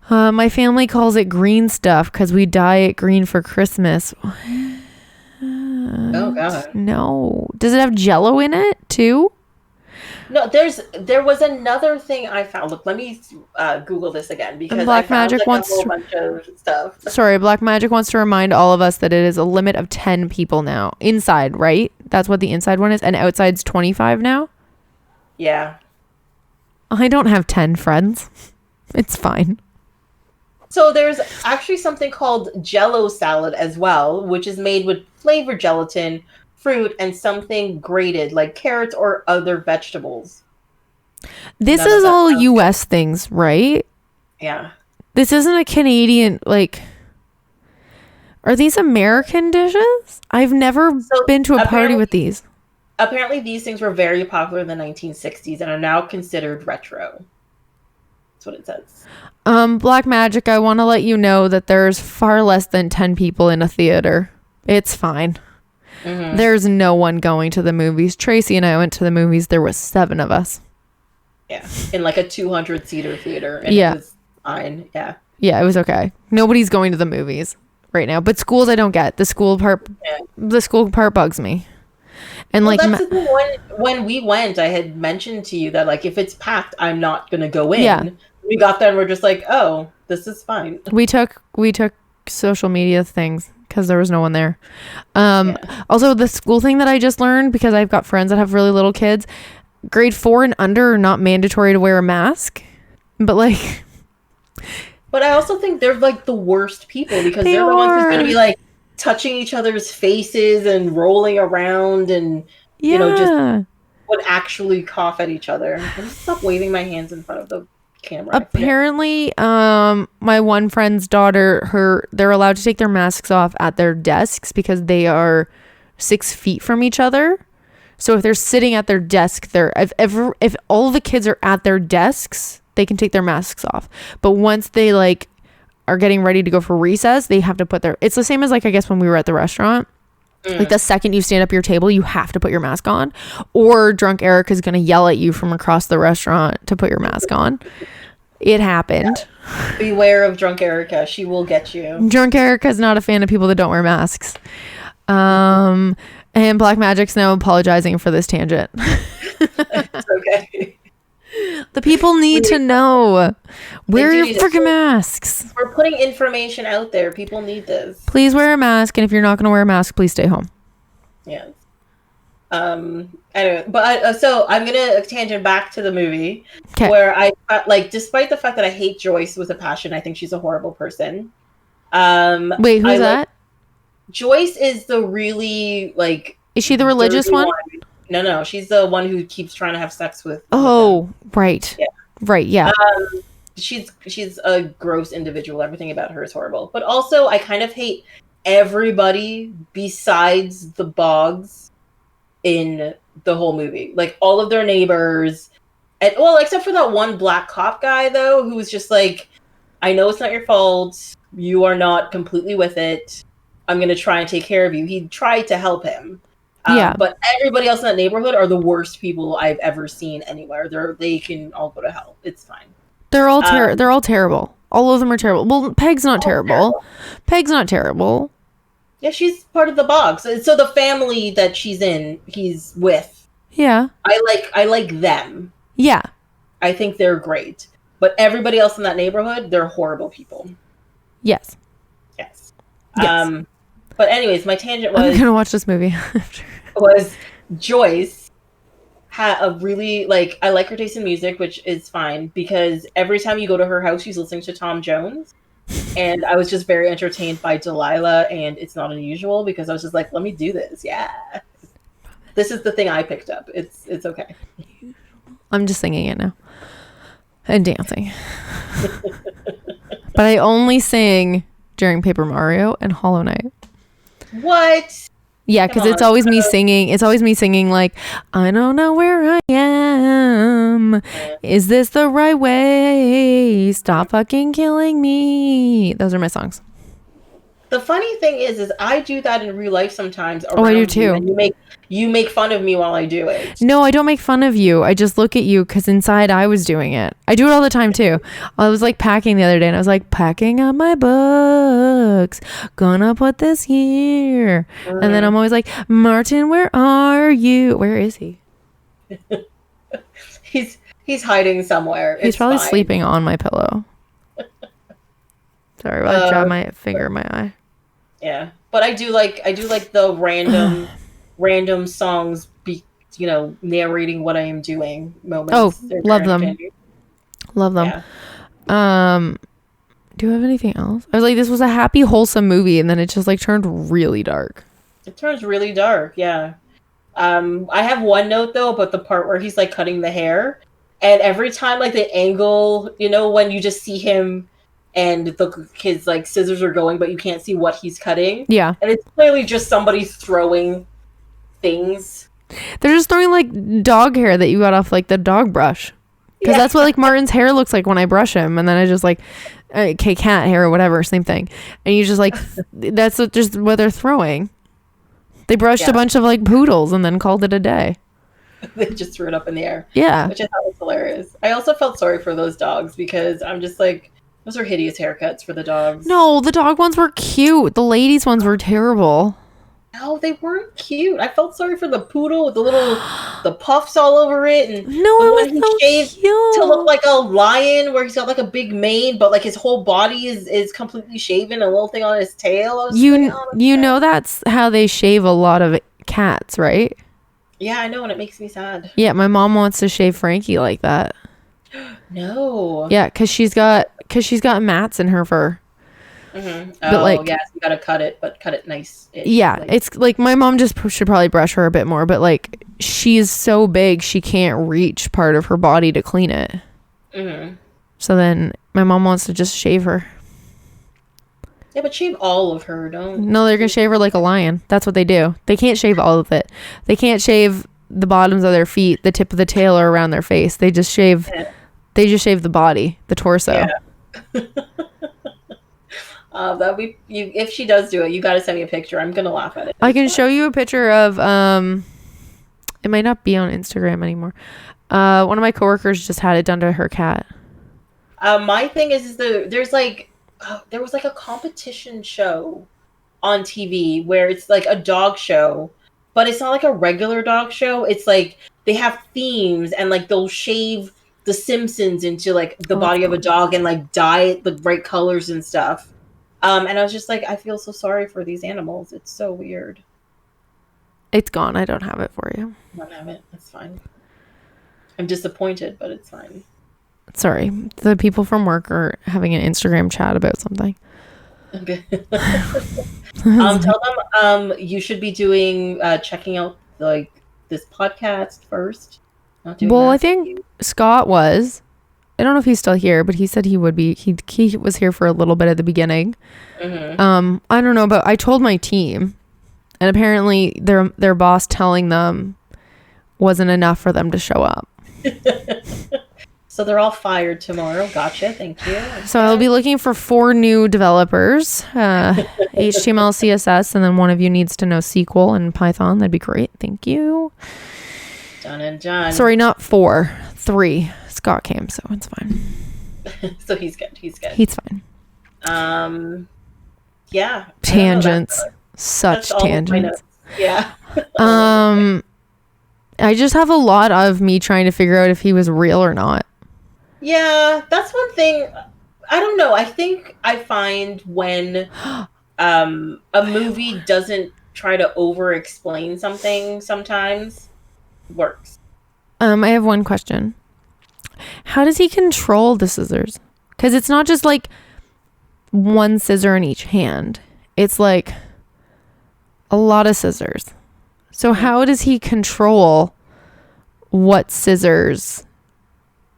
My family calls it green stuff because we dye it green for Christmas. Oh God. No. Does it have Jello in it too? No, there was another thing I found. Look, let me Google this again because Black I found Magic a whole bunch of stuff. Sorry, Black Magic wants to remind all of us that it is a limit of 10 people now. Inside, right? That's what the inside one is, and outside's 25 now? Yeah. I don't have 10 friends. It's fine. So there's actually something called Jello salad as well, which is made with flavored gelatin, fruit, and something grated like carrots or other vegetables. This is all US things, right? Yeah. This isn't a Canadian, like... Are these American dishes? I've never been to a party with these. Apparently these things were very popular in the 1960s and are now considered retro. That's what it says. Black Magic, I want to let you know that there's far less than 10 people in a theater. It's fine. Mm-hmm. There's no one going to the movies. Tracy and I went to the movies. There was 7 of us. Yeah. In like a 200-seater theater. And Yeah. It was fine. Yeah. Yeah, it was okay. Nobody's going to the movies right now. But schools I don't get. The school part bugs me. And well, like that's the thing. When we went, I had mentioned to you that like if it's packed, I'm not gonna go in. Yeah. We got there and we're just like, oh, this is fine. we took social media things because there was no one there. Also the school thing that I just learned, because I've got friends that have really little kids, grade 4 and under are not mandatory to wear a mask. But like, but I also think they're like the worst people, because they're the ones who's gonna be like touching each other's faces and rolling around and you know, just would actually cough at each other. And stop waving my hands in front of the camera. Apparently, my one friend's daughter, they're allowed to take their masks off at their desks because they are 6 feet from each other. So if they're sitting at their desk, if all the kids are at their desks, they can take their masks off. But once they like are getting ready to go for recess, they have to put it's the same as like, I guess when we were at the restaurant, like the second you stand up your table, you have to put your mask on, or drunk Erika is going to yell at you from across the restaurant to put your mask on. It happened. Yeah. Beware of drunk Erika. She will get you. Drunk Erika is not a fan of people that don't wear masks. And Black Magic's now apologizing for this tangent. It's okay. The people need to know. Wear your freaking masks. We're putting information out there. People need this. Please wear a mask, and if you're not going to wear a mask, please stay home. Yeah. Anyway, but so I'm gonna tangent back to the movie, where I like, despite the fact that I hate Joyce with a passion, I think she's a horrible person. Wait, who's that? Joyce is the really like. Is she the religious one? No, she's the one who keeps trying to have sex with. Oh, right. Yeah. Right. Yeah. She's a gross individual. Everything about her is horrible. But also, I kind of hate everybody besides the Boggs in the whole movie. Like all of their neighbors, and well, except for that one black cop guy though, who was just like, "I know it's not your fault. You are not completely with it. I'm gonna try and take care of you." He tried to help him. Yeah. But everybody else in that neighborhood are the worst people I've ever seen anywhere. They can all go to hell. It's fine. They're all they're all terrible. All of them are terrible. Well, Peg's not terrible. Peg's not terrible. Yeah, she's part of the Boggs. So the family that she's in, he's with. Yeah. I like them. Yeah. I think they're great. But everybody else in that neighborhood, they're horrible people. Yes. Yes. But anyways, my tangent was... I'm going to watch this movie. was Joyce had a really, like, I like her taste in music, which is fine, because every time you go to her house, she's listening to Tom Jones. And I was just very entertained by Delilah, and It's Not Unusual, because I was just like, let me do this. Yeah. This is the thing I picked up. It's okay. I'm just singing it now. And dancing. But I only sing during Paper Mario and Hollow Knight. What? Yeah, because it's always me singing. It's always me singing like, I don't know where I am. Is this the right way? Stop fucking killing me. Those are my songs. The funny thing is I do that in real life sometimes. Oh, I do too. And you make fun of me while I do it. No, I don't make fun of you. I just look at you because inside I was doing it. I do it all the time too. I was like packing the other day and I was like, packing up my books. Gonna put this here. And then I'm always like, Martin, where are you? Where is he? He's hiding somewhere. He's probably sleeping on my pillow. Sorry, I dropped my finger in my eye. Yeah, but I do like the random songs, narrating what I am doing moments. Oh, love them. Love them. Yeah. Do you have anything else? I was like, this was a happy, wholesome movie, and then it just like turned really dark. It turns really dark. Yeah. I have one note though about the part where he's like cutting the hair, and every time like the angle, when you just see him. And his like scissors are going, but you can't see what he's cutting. Yeah. And it's clearly just somebody throwing things. They're just throwing like dog hair that you got off like the dog brush. Because that's what like Martin's hair looks like when I brush him, and then I just like, okay, cat hair or whatever, same thing. And you just like, that's just what they're throwing. They brushed a bunch of like poodles and then called it a day. They just threw it up in the air. Yeah. Which I thought was hilarious. I also felt sorry for those dogs because I'm just like, those are hideous haircuts for the dogs. No, the dog ones were cute. The ladies ones were terrible. No, they weren't cute. I felt sorry for the poodle with the puffs all over it, and no, the one it was so shaved cute to look like a lion, where he's got like a big mane, but like his whole body is completely shaven, a little thing on his tail. You know that's how they shave a lot of cats, right? Yeah, I know, and it makes me sad. Yeah, my mom wants to shave Frankie like that. No. Yeah, because she's got mats in her fur. Mm-hmm. But like, yes, you gotta cut it nice. Yeah, like, it's like my mom just should probably brush her a bit more, but like she's so big she can't reach part of her body to clean it. Mm-hmm. So then my mom wants to just shave her. Yeah, but shave all of her, don't. No, they're gonna shave her like a lion. That's what they do. They can't shave all of it. They can't shave the bottoms of their feet, the tip of the tail, or around their face. They just shave. They just shave the body, the torso. Yeah. That we if she does do it, you got to send me a picture. I'm gonna laugh at it. I can show you a picture of it might not be on Instagram anymore. One of my coworkers just had it done to her cat. My thing is there's like there was like a competition show on TV where it's like a dog show, but it's not like a regular dog show. It's like they have themes and like they'll shave the Simpsons into like the body of a dog and like dye it the right colors and stuff. And I was just like, I feel so sorry for these animals. It's so weird. It's gone. I don't have it for you. I don't have it. It's fine. I'm disappointed, but it's fine. Sorry. The people from work are having an Instagram chat about something. Okay. Tell them you should be doing checking out like this podcast first. I think Scott was. I don't know if he's still here, but he said he would be. He was here for a little bit at the beginning. Mm-hmm. I don't know, but I told my team, and apparently their boss telling them wasn't enough for them to show up. So they're all fired tomorrow. Gotcha. Thank you. So I'll be looking for 4 new developers, HTML, CSS, and then one of you needs to know SQL and Python. That'd be great. Thank you. Done and done. Sorry, not 4, 3. Scott came, so it's fine. So he's good. He's fine. Yeah. Tangents. Such tangents. Yeah. I just have a lot of me trying to figure out if he was real or not. Yeah, that's one thing. I don't know. I think I find when a movie doesn't try to over-explain something sometimes works. I have one question. How does he control the scissors? Because it's not just like one scissor in each hand. It's like a lot of scissors. So how does he control what scissors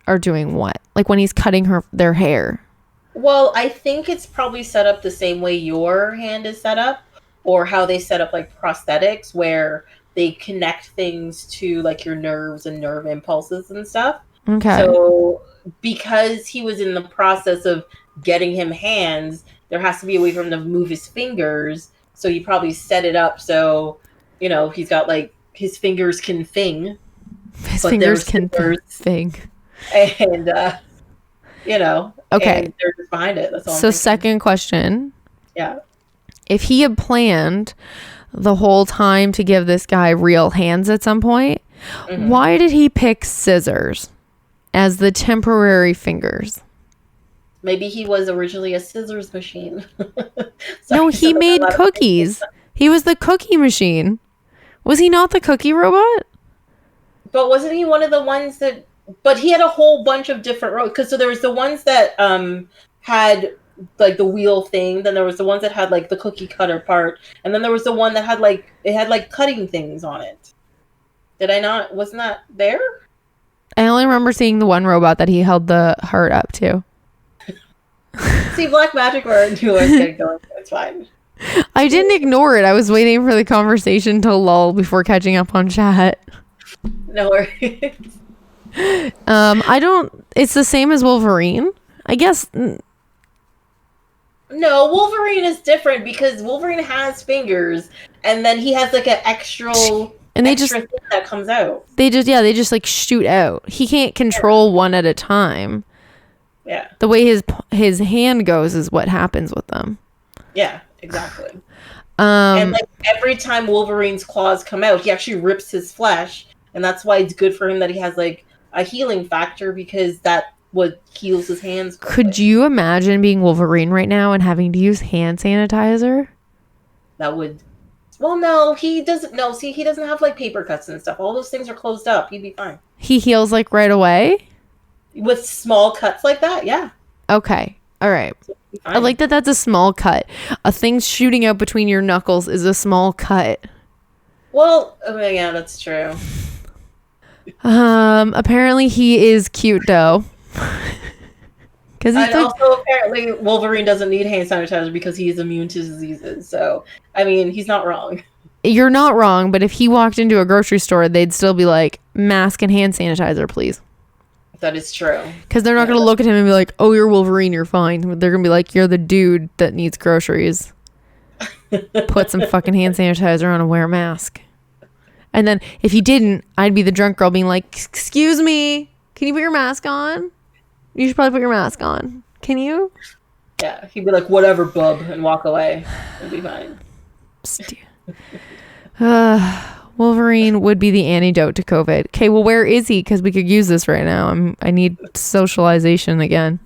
are doing what? Like when he's cutting their hair. Well, I think it's probably set up the same way your hand is set up, or how they set up like prosthetics where they connect things to like your nerves and nerve impulses and stuff. Okay. So because he was in the process of getting him hands, there has to be a way for him to move his fingers. So he probably set it up so, you know, he's got like his fingers can thing. His fingers can thing. And, you know, okay. And they're just behind it. That's all. So second question. Yeah. If he had planned the whole time to give this guy real hands at some point, why did he pick scissors as the temporary fingers? Maybe he was originally a scissors machine. No, he made cookies. He was the cookie machine. Was he not the cookie robot? But wasn't he one of the ones that... But he had a whole bunch of different robots. Because so there was the ones that had like the wheel thing. Then there was the ones that had like the cookie cutter part. And then there was the one that had like... It had like cutting things on it. Did I not... Wasn't that there? I only remember seeing the one robot that he held the heart up to. See, Black Magic were into it. Get going. It's fine. I didn't ignore it. I was waiting for the conversation to lull before catching up on chat. No worries. I don't. It's the same as Wolverine, I guess. No, Wolverine is different because Wolverine has fingers, and then he has like an extra thing that comes out. They just like shoot out. He can't control one at a time. Yeah. The way his hand goes is what happens with them. Yeah, exactly. And like every time Wolverine's claws come out, he actually rips his flesh, and that's why it's good for him that he has like a healing factor, because that what heals his hands. Could you imagine being Wolverine right now and having to use hand sanitizer? That would. Well, no, he doesn't. No, see, he doesn't have like paper cuts and stuff. All those things are closed up. He'd be fine. He heals like right away? With small cuts like that, yeah. Okay. All right. I like that that's a small cut. A thing shooting out between your knuckles is a small cut. Well, yeah, that's true. Apparently he is cute though. And also apparently Wolverine doesn't need hand sanitizer because he is immune to diseases. So, I mean, he's not wrong. You're not wrong, but if he walked into a grocery store, they'd still be like, mask and hand sanitizer, please. That is true. Because they're not going to look at him and be like, oh, you're Wolverine, you're fine. They're going to be like, you're the dude that needs groceries. Put some fucking hand sanitizer on and wear a mask. And then if he didn't, I'd be the drunk girl being like, excuse me, can you put your mask on? You should probably put your mask on. Can you? Yeah, he'd be like, whatever, bub, and walk away. It'd be fine. Wolverine would be the antidote to COVID. Okay, well, where is he? Because we could use this right now. I need socialization again.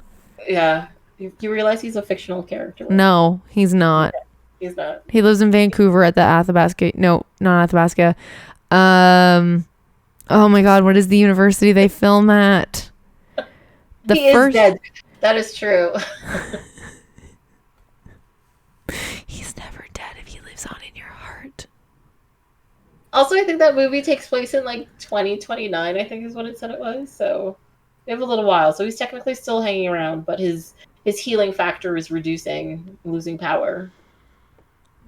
Yeah. You realize he's a fictional character? Right? No, he's not. Yeah, he's not. He lives in Vancouver at the Athabasca. No, not Athabasca. Oh my God, what is the university they film at? He is dead. That is true. He's never dead if he lives on in your heart. Also, I think that movie takes place in like 2029, I think is what it said it was. So we have a little while. So he's technically still hanging around, but his healing factor is reducing, losing power.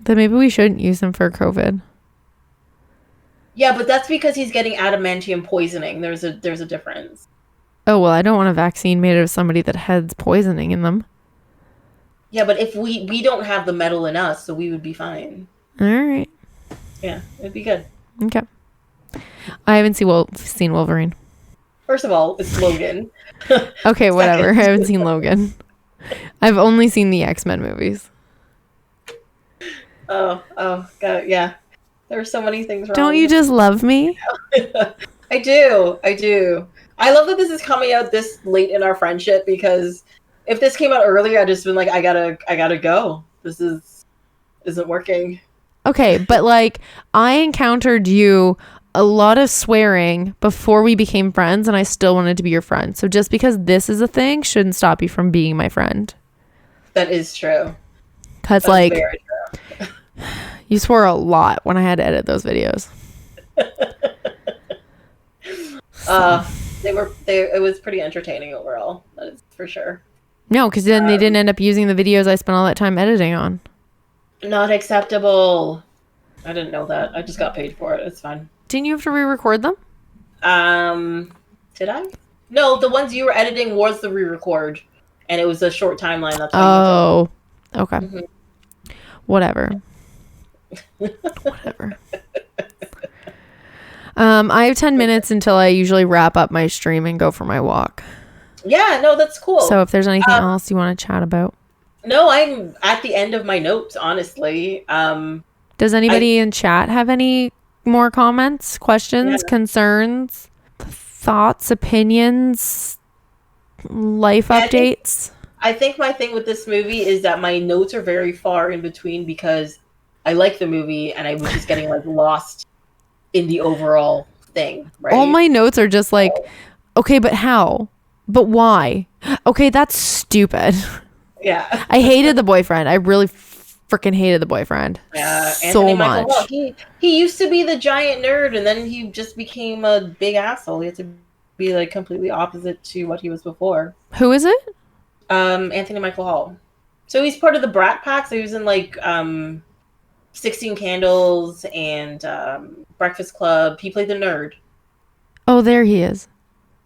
Then maybe we shouldn't use him for COVID. Yeah, but that's because he's getting adamantium poisoning. There's a difference. Oh, well, I don't want a vaccine made of somebody that has poisoning in them. Yeah, but if we don't have the metal in us, so we would be fine. All right. Yeah, it'd be good. Okay. I haven't seen Wolverine. First of all, it's Logan. Okay, whatever. I haven't seen Logan. I've only seen the X-Men movies. Oh, God, yeah. There are so many things wrong. Don't you just love me? I do. I love that this is coming out this late in our friendship, because if this came out earlier, I'd just been like, I gotta go. This isn't working. Okay, but like, I encountered you a lot of swearing before we became friends, and I still wanted to be your friend. So just because this is a thing shouldn't stop you from being my friend. That is true. Because like, very true. You swore a lot when I had to edit those videos. It was pretty entertaining overall. That is for sure. No, because then they didn't end up using the videos I spent all that time editing on. Not acceptable. I didn't know that. I just got paid for it. It's fine. Didn't you have to re-record them? Did I? No, the ones you were editing was the re-record, and it was a short timeline. That's okay. Mm-hmm. Whatever. Whatever. I have 10 minutes until I usually wrap up my stream and go for my walk. Yeah, no, that's cool. So if there's anything else you want to chat about. No, I'm at the end of my notes, honestly. Does anybody in chat have any more comments, questions, concerns, thoughts, opinions, life updates? I think my thing with this movie is that my notes are very far in between, because I like the movie and I was just getting like lost in the overall thing, right? All my notes are just like, okay, but how? But why? Okay, that's stupid. Yeah. I hated the boyfriend. I really freaking hated the boyfriend. Yeah, so much. He used to be the giant nerd, and then he just became a big asshole. He had to be like completely opposite to what he was before. Who is it? Anthony Michael Hall. So he's part of the Brat Pack. So he was in like 16 Candles and Breakfast Club. He played the nerd. Oh, there he is.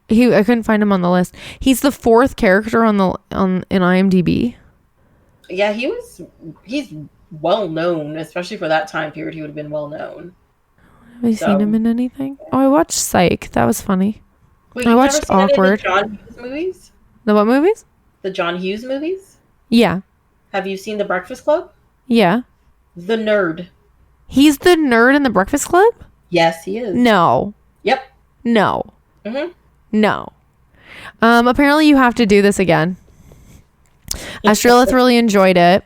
I couldn't find him on the list. He's the 4th character in IMDb. Yeah, he's well known, especially for that time period. He would have been well known. Have you seen him in anything? Oh, I watched Psych. That was funny. Wait, I watched Awkward. The John Hughes movies? The what movies? The John Hughes movies? Yeah. Have you seen The Breakfast Club? Yeah. The nerd. He's the nerd in The Breakfast Club? Yes, he is. No. Yep. No. Mm-hmm. No. Apparently you have to do this again. Astrolith really enjoyed it.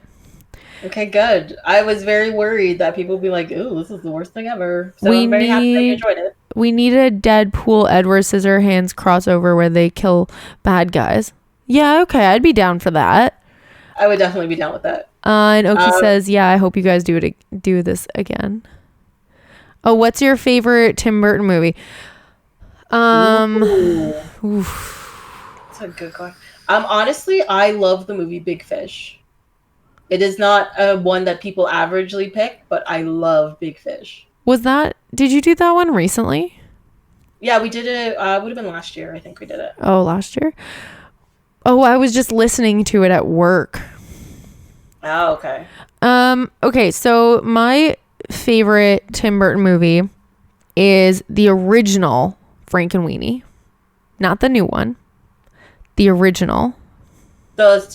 Okay, good. I was very worried that people would be like, "Ooh, this is the worst thing ever." So I'm very happy that you enjoyed it. We need a Deadpool Edward Scissorhands crossover where they kill bad guys. Yeah, okay, I'd be down for that. I would definitely be down with that. And Oki says, "Yeah, I hope you guys do this again." Oh, what's your favorite Tim Burton movie? That's a good question. Honestly, I love the movie Big Fish. It is not one that people averagely pick, but I love Big Fish. Did you do that one recently? Yeah, we did it. Would have been last year. I think we did it. Oh, last year? Oh, I was just listening to it at work. Oh, okay. Okay, so my favorite Tim Burton movie is the original Frankenweenie. Not the new one. The original. The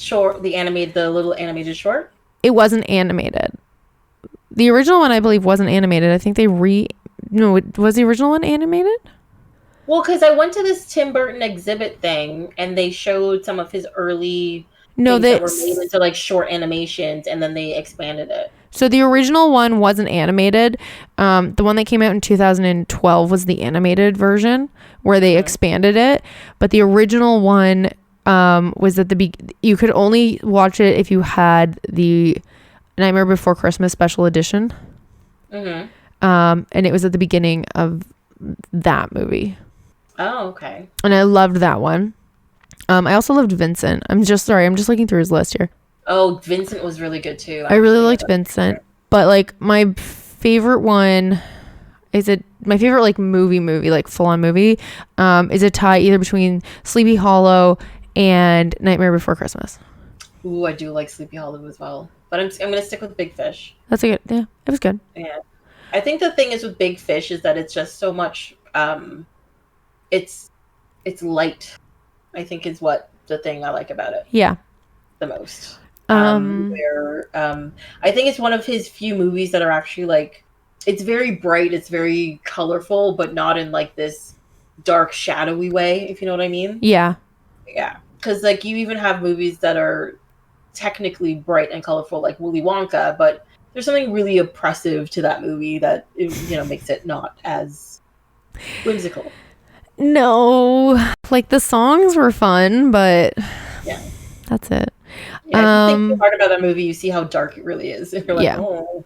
little animated short? It wasn't animated. The original one, I believe, wasn't animated. I think was the original one animated? Well, because I went to this Tim Burton exhibit thing, and they showed some of his early things that were made into like short animations, and then they expanded it. So the original one wasn't animated. The one that came out in 2012 was the animated version where they expanded it. But the original one was at you could only watch it if you had the Nightmare Before Christmas special edition. Mm-hmm. And it was at the beginning of that movie. Oh, okay. And I loved that one. I also loved Vincent. I'm just looking through his list here. Oh, Vincent was really good too. I really liked Vincent. But like my favorite one my favorite like movie, like full on movie, is a tie either between Sleepy Hollow and Nightmare Before Christmas. Ooh, I do like Sleepy Hollow as well. But I'm going to stick with Big Fish. That's a good, yeah, it was good. Yeah. I think the thing is with Big Fish is that it's just so much, it's light, I think is what the thing I like about it. Yeah. The most. I think it's one of his few movies that are actually like, it's very bright, it's very colorful, but not in like this dark, shadowy way, if you know what I mean. Yeah. Yeah. Because like you even have movies that are technically bright and colorful, like Willy Wonka, but there's something really oppressive to that movie that makes it not as whimsical. No, like the songs were fun, but yeah, that's it. Yeah, if you think too hard about that movie, you see how dark it really is. You're like, oh.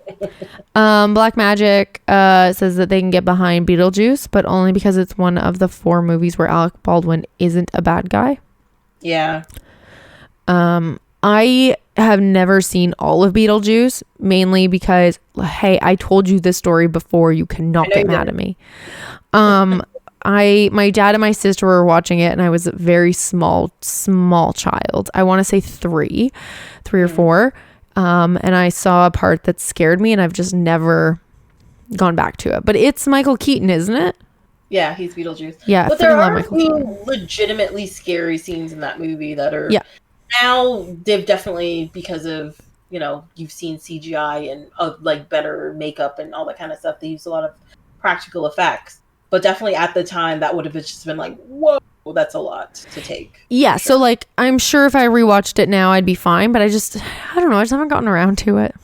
Black Magic says that they can get behind Beetlejuice, but only because it's one of the 4 movies where Alec Baldwin isn't a bad guy. Yeah. I have never seen all of Beetlejuice, mainly because, hey, I told you this story before. You cannot get mad at me. My dad and my sister were watching it, and I was a very small child. I want to say 3 or 4. And I saw a part that scared me, and I've just never gone back to it. But it's Michael Keaton, isn't it? Yeah, he's Beetlejuice. Yeah, but there are a few legitimately scary scenes in that movie that are. Yeah. Now they've definitely, because of you've seen CGI and like better makeup and all that kind of stuff. They use a lot of practical effects. But definitely at the time, that would have just been like, whoa, that's a lot to take. Yeah, sure. So like, I'm sure if I rewatched it now, I'd be fine. But I don't know. I just haven't gotten around to it.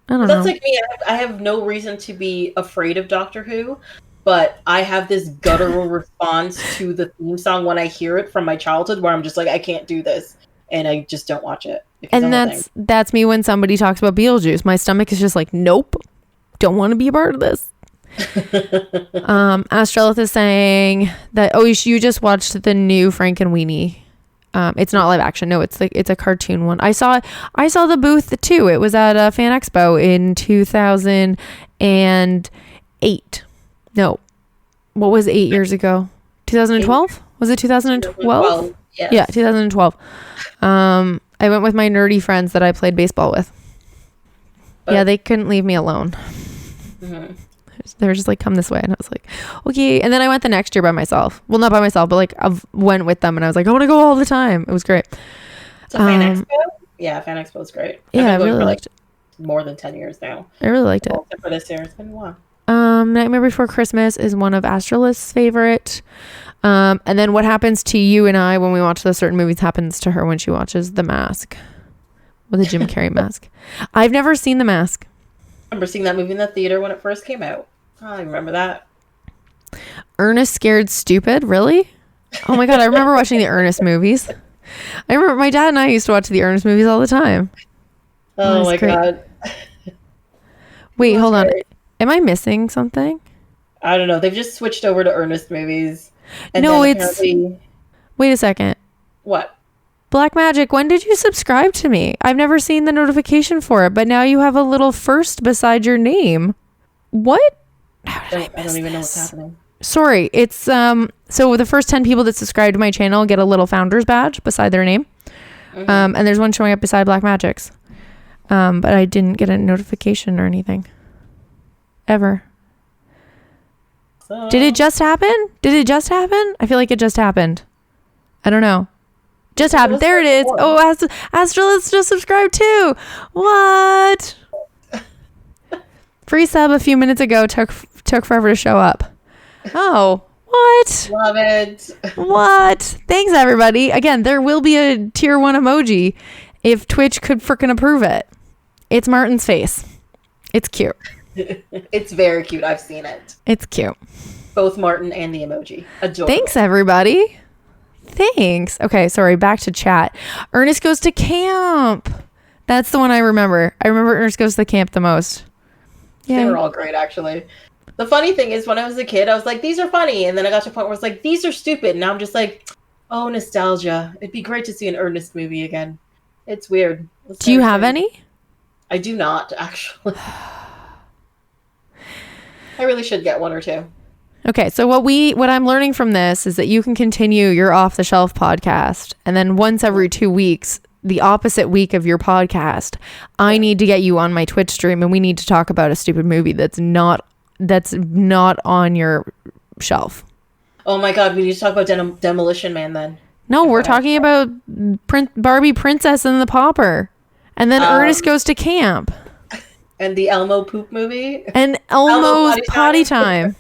I don't know. That's like me. I have no reason to be afraid of Doctor Who, but I have this guttural response to the theme song when I hear it from my childhood, where I'm just like, I can't do this, and I just don't watch it. And that's me when somebody talks about Beetlejuice. My stomach is just like, nope, don't want to be a part of this. Astrolith is saying that you just watched the new Frankenweenie. It's not live action. No, it's a cartoon one. I saw the booth too. It was at a Fan Expo in 2008. No, what was 8 years ago? 2012? Was it 2012? 2012, yes. Yeah, 2012. I went with my nerdy friends that I played baseball with. But, yeah, they couldn't leave me alone. Mm-hmm. They were just like, come this way. And I was like, okay. And then I went the next year by myself. Well, not by myself, but like I went with them and I was like, I want to go all the time. It was great. So Fan Expo? Yeah, Fan Expo was great. Yeah, I really liked it. More than 10 years now. I really liked it. Except for this year. It's been a while. Nightmare Before Christmas is one of Astralist's favorite. And then what happens to you and I when we watch those certain movies happens to her when she watches The Mask. With a Jim Carrey mask. I've never seen The Mask. I remember seeing that movie in the theater when it first came out. I remember that. Ernest Scared Stupid? Really? Oh my god, I remember watching the Ernest movies. I remember my dad and I used to watch the Ernest movies all the time. Oh my god. Wait, hold on. Am I missing something? I don't know. They've just switched over to Ernest movies. And no, it's... Wait a second. What? Black Magic, when did you subscribe to me? I've never seen the notification for it, but now you have a little first beside your name. What? How did I don't even know what's happening. Sorry, it's so the first 10 people that subscribe to my channel get a little founder's badge beside their name. Mm-hmm. And there's one showing up beside Black Magic's. But I didn't get a notification or anything. Ever. So... Did it just happen? I feel like it just happened. I don't know. Just happened. There it is. Oh, Astralist just subscribed too. What? Free sub a few minutes ago took forever to show up. Oh, what? Love it. What? Thanks, everybody. Again, there will be a tier 1 emoji if Twitch could frickin' approve it. It's Martin's face. It's cute. It's very cute. I've seen it. It's cute. Both Martin and the emoji. Adorable. Thanks, everybody. Thanks. Okay, sorry. Back to chat. Ernest Goes to Camp. That's the one I remember. I remember Ernest Goes to Camp the most. Yeah. They were all great, actually. The funny thing is, when I was a kid, I was like, these are funny. And then I got to a point where I was like, these are stupid. And now I'm just like, oh, nostalgia. It'd be great to see an Ernest movie again. It's weird. Do you have any? I do not, actually. I really should get one or two. Okay, so what I'm learning from this is that you can continue your off the shelf podcast, and then once every 2 weeks, the opposite week of your podcast, I need to get you on my Twitch stream, and we need to talk about a stupid movie that's not on your shelf. Oh my god, we need to talk about Demolition Man then. No, we're talking about Barbie Princess and the Pauper, and then Ernest Goes to Camp, and the Elmo poop movie, and Elmo's potty time.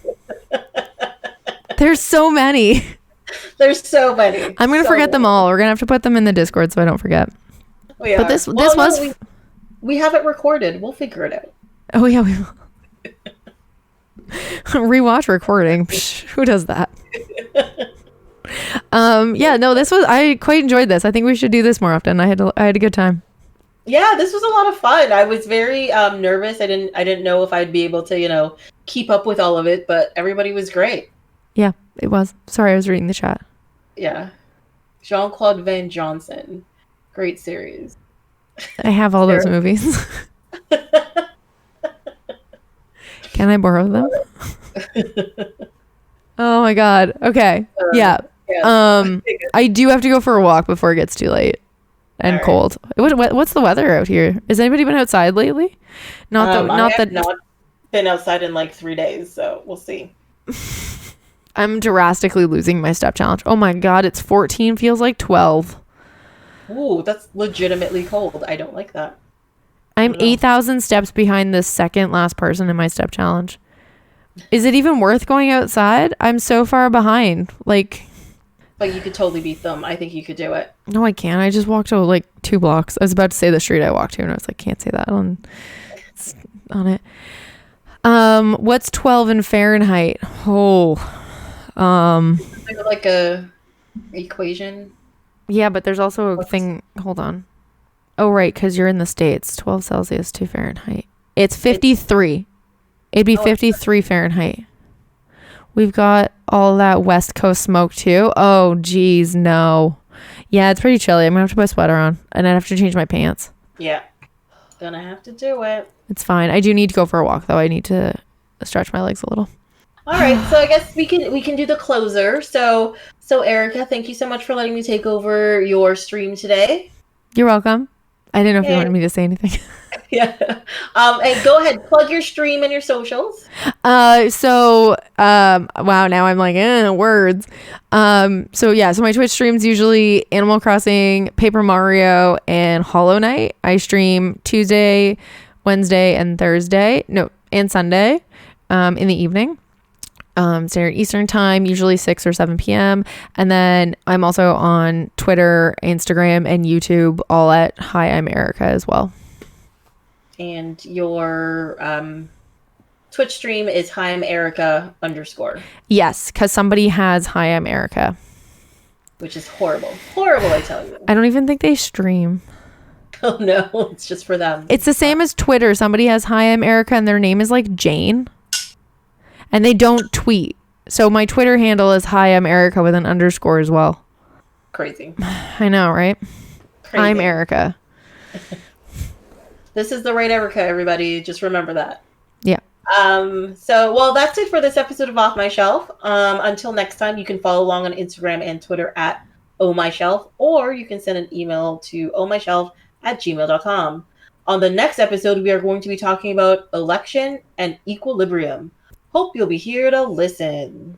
There's so many. There's so many. I'm gonna forget them all. We're gonna have to put them in the Discord so I don't forget. But this was. We have it recorded. We'll figure it out. Oh yeah, we will. Rewatch recording. Who does that? Yeah, no, I quite enjoyed this. I think we should do this more often. I had a good time. Yeah, this was a lot of fun. I was very nervous. I didn't know if I'd be able to, keep up with all of it, but everybody was great. Yeah, it was. Sorry, I was reading the chat. Yeah. Jean-Claude Van Johnson. Great series. I have all those movies. Can I borrow them? Oh my god. Okay. Yeah. I do have to go for a walk before it gets too late and cold. What's the weather out here? Has anybody been outside lately? I have not been outside in like 3 days, so we'll see. I'm drastically losing my step challenge. Oh my god, it's 14, feels like 12. Ooh, that's legitimately cold. I don't like that. I'm 8,000 steps behind the second last person in my step challenge. Is it even worth going outside? I'm so far behind. But you could totally beat them. I think you could do it. No, I can't. I just walked 2 blocks. I was about to say the street I walked to, and I was like, can't say that on it. What's 12 in Fahrenheit? Oh, like a equation. Yeah, but there's also a thing. Hold on. Oh, right, because you're in the States. 12 Celsius to Fahrenheit. It's 53. It'd be 53 Fahrenheit. We've got all that West Coast smoke too. Oh, geez, no. Yeah, it's pretty chilly. I'm going to have to put a sweater on. And I'd have to change my pants. Yeah. Gonna have to do it. It's fine. I do need to go for a walk, though. I need to stretch my legs a little. All right, so I guess we can do the closer. So So, Erika, thank you so much for letting me take over your stream today. You're welcome. I didn't know if you wanted me to say anything. Yeah. And go ahead, plug your stream and your socials. Wow, now I'm like, words. So my Twitch streams usually Animal Crossing, Paper Mario, and Hollow Knight. I stream Tuesday, Wednesday, and Sunday, in the evening. Standard Eastern time, usually 6 or 7 p.m. And then I'm also on Twitter, Instagram, and YouTube, all at Hi, I'm Erika as well. And your Twitch stream is Hi, I'm Erika _. Yes, because somebody has Hi, I'm Erika. Which is horrible. Horrible, I tell you. I don't even think they stream. Oh, no. It's just for them. It's the same as Twitter. Somebody has Hi, I'm Erika, and their name is like Jane. And they don't tweet. So my Twitter handle is Hi, I'm Erika with an _ as well. Crazy. I know, right? Crazy. I'm Erika. This is the right Erika, everybody. Just remember that. Yeah. Well, that's it for this episode of Off My Shelf. Until next time, you can follow along on Instagram and Twitter at ohmyshelf, or you can send an email to ohmyshelf@gmail.com. On the next episode, we are going to be talking about election and equilibrium. Hope you'll be here to listen.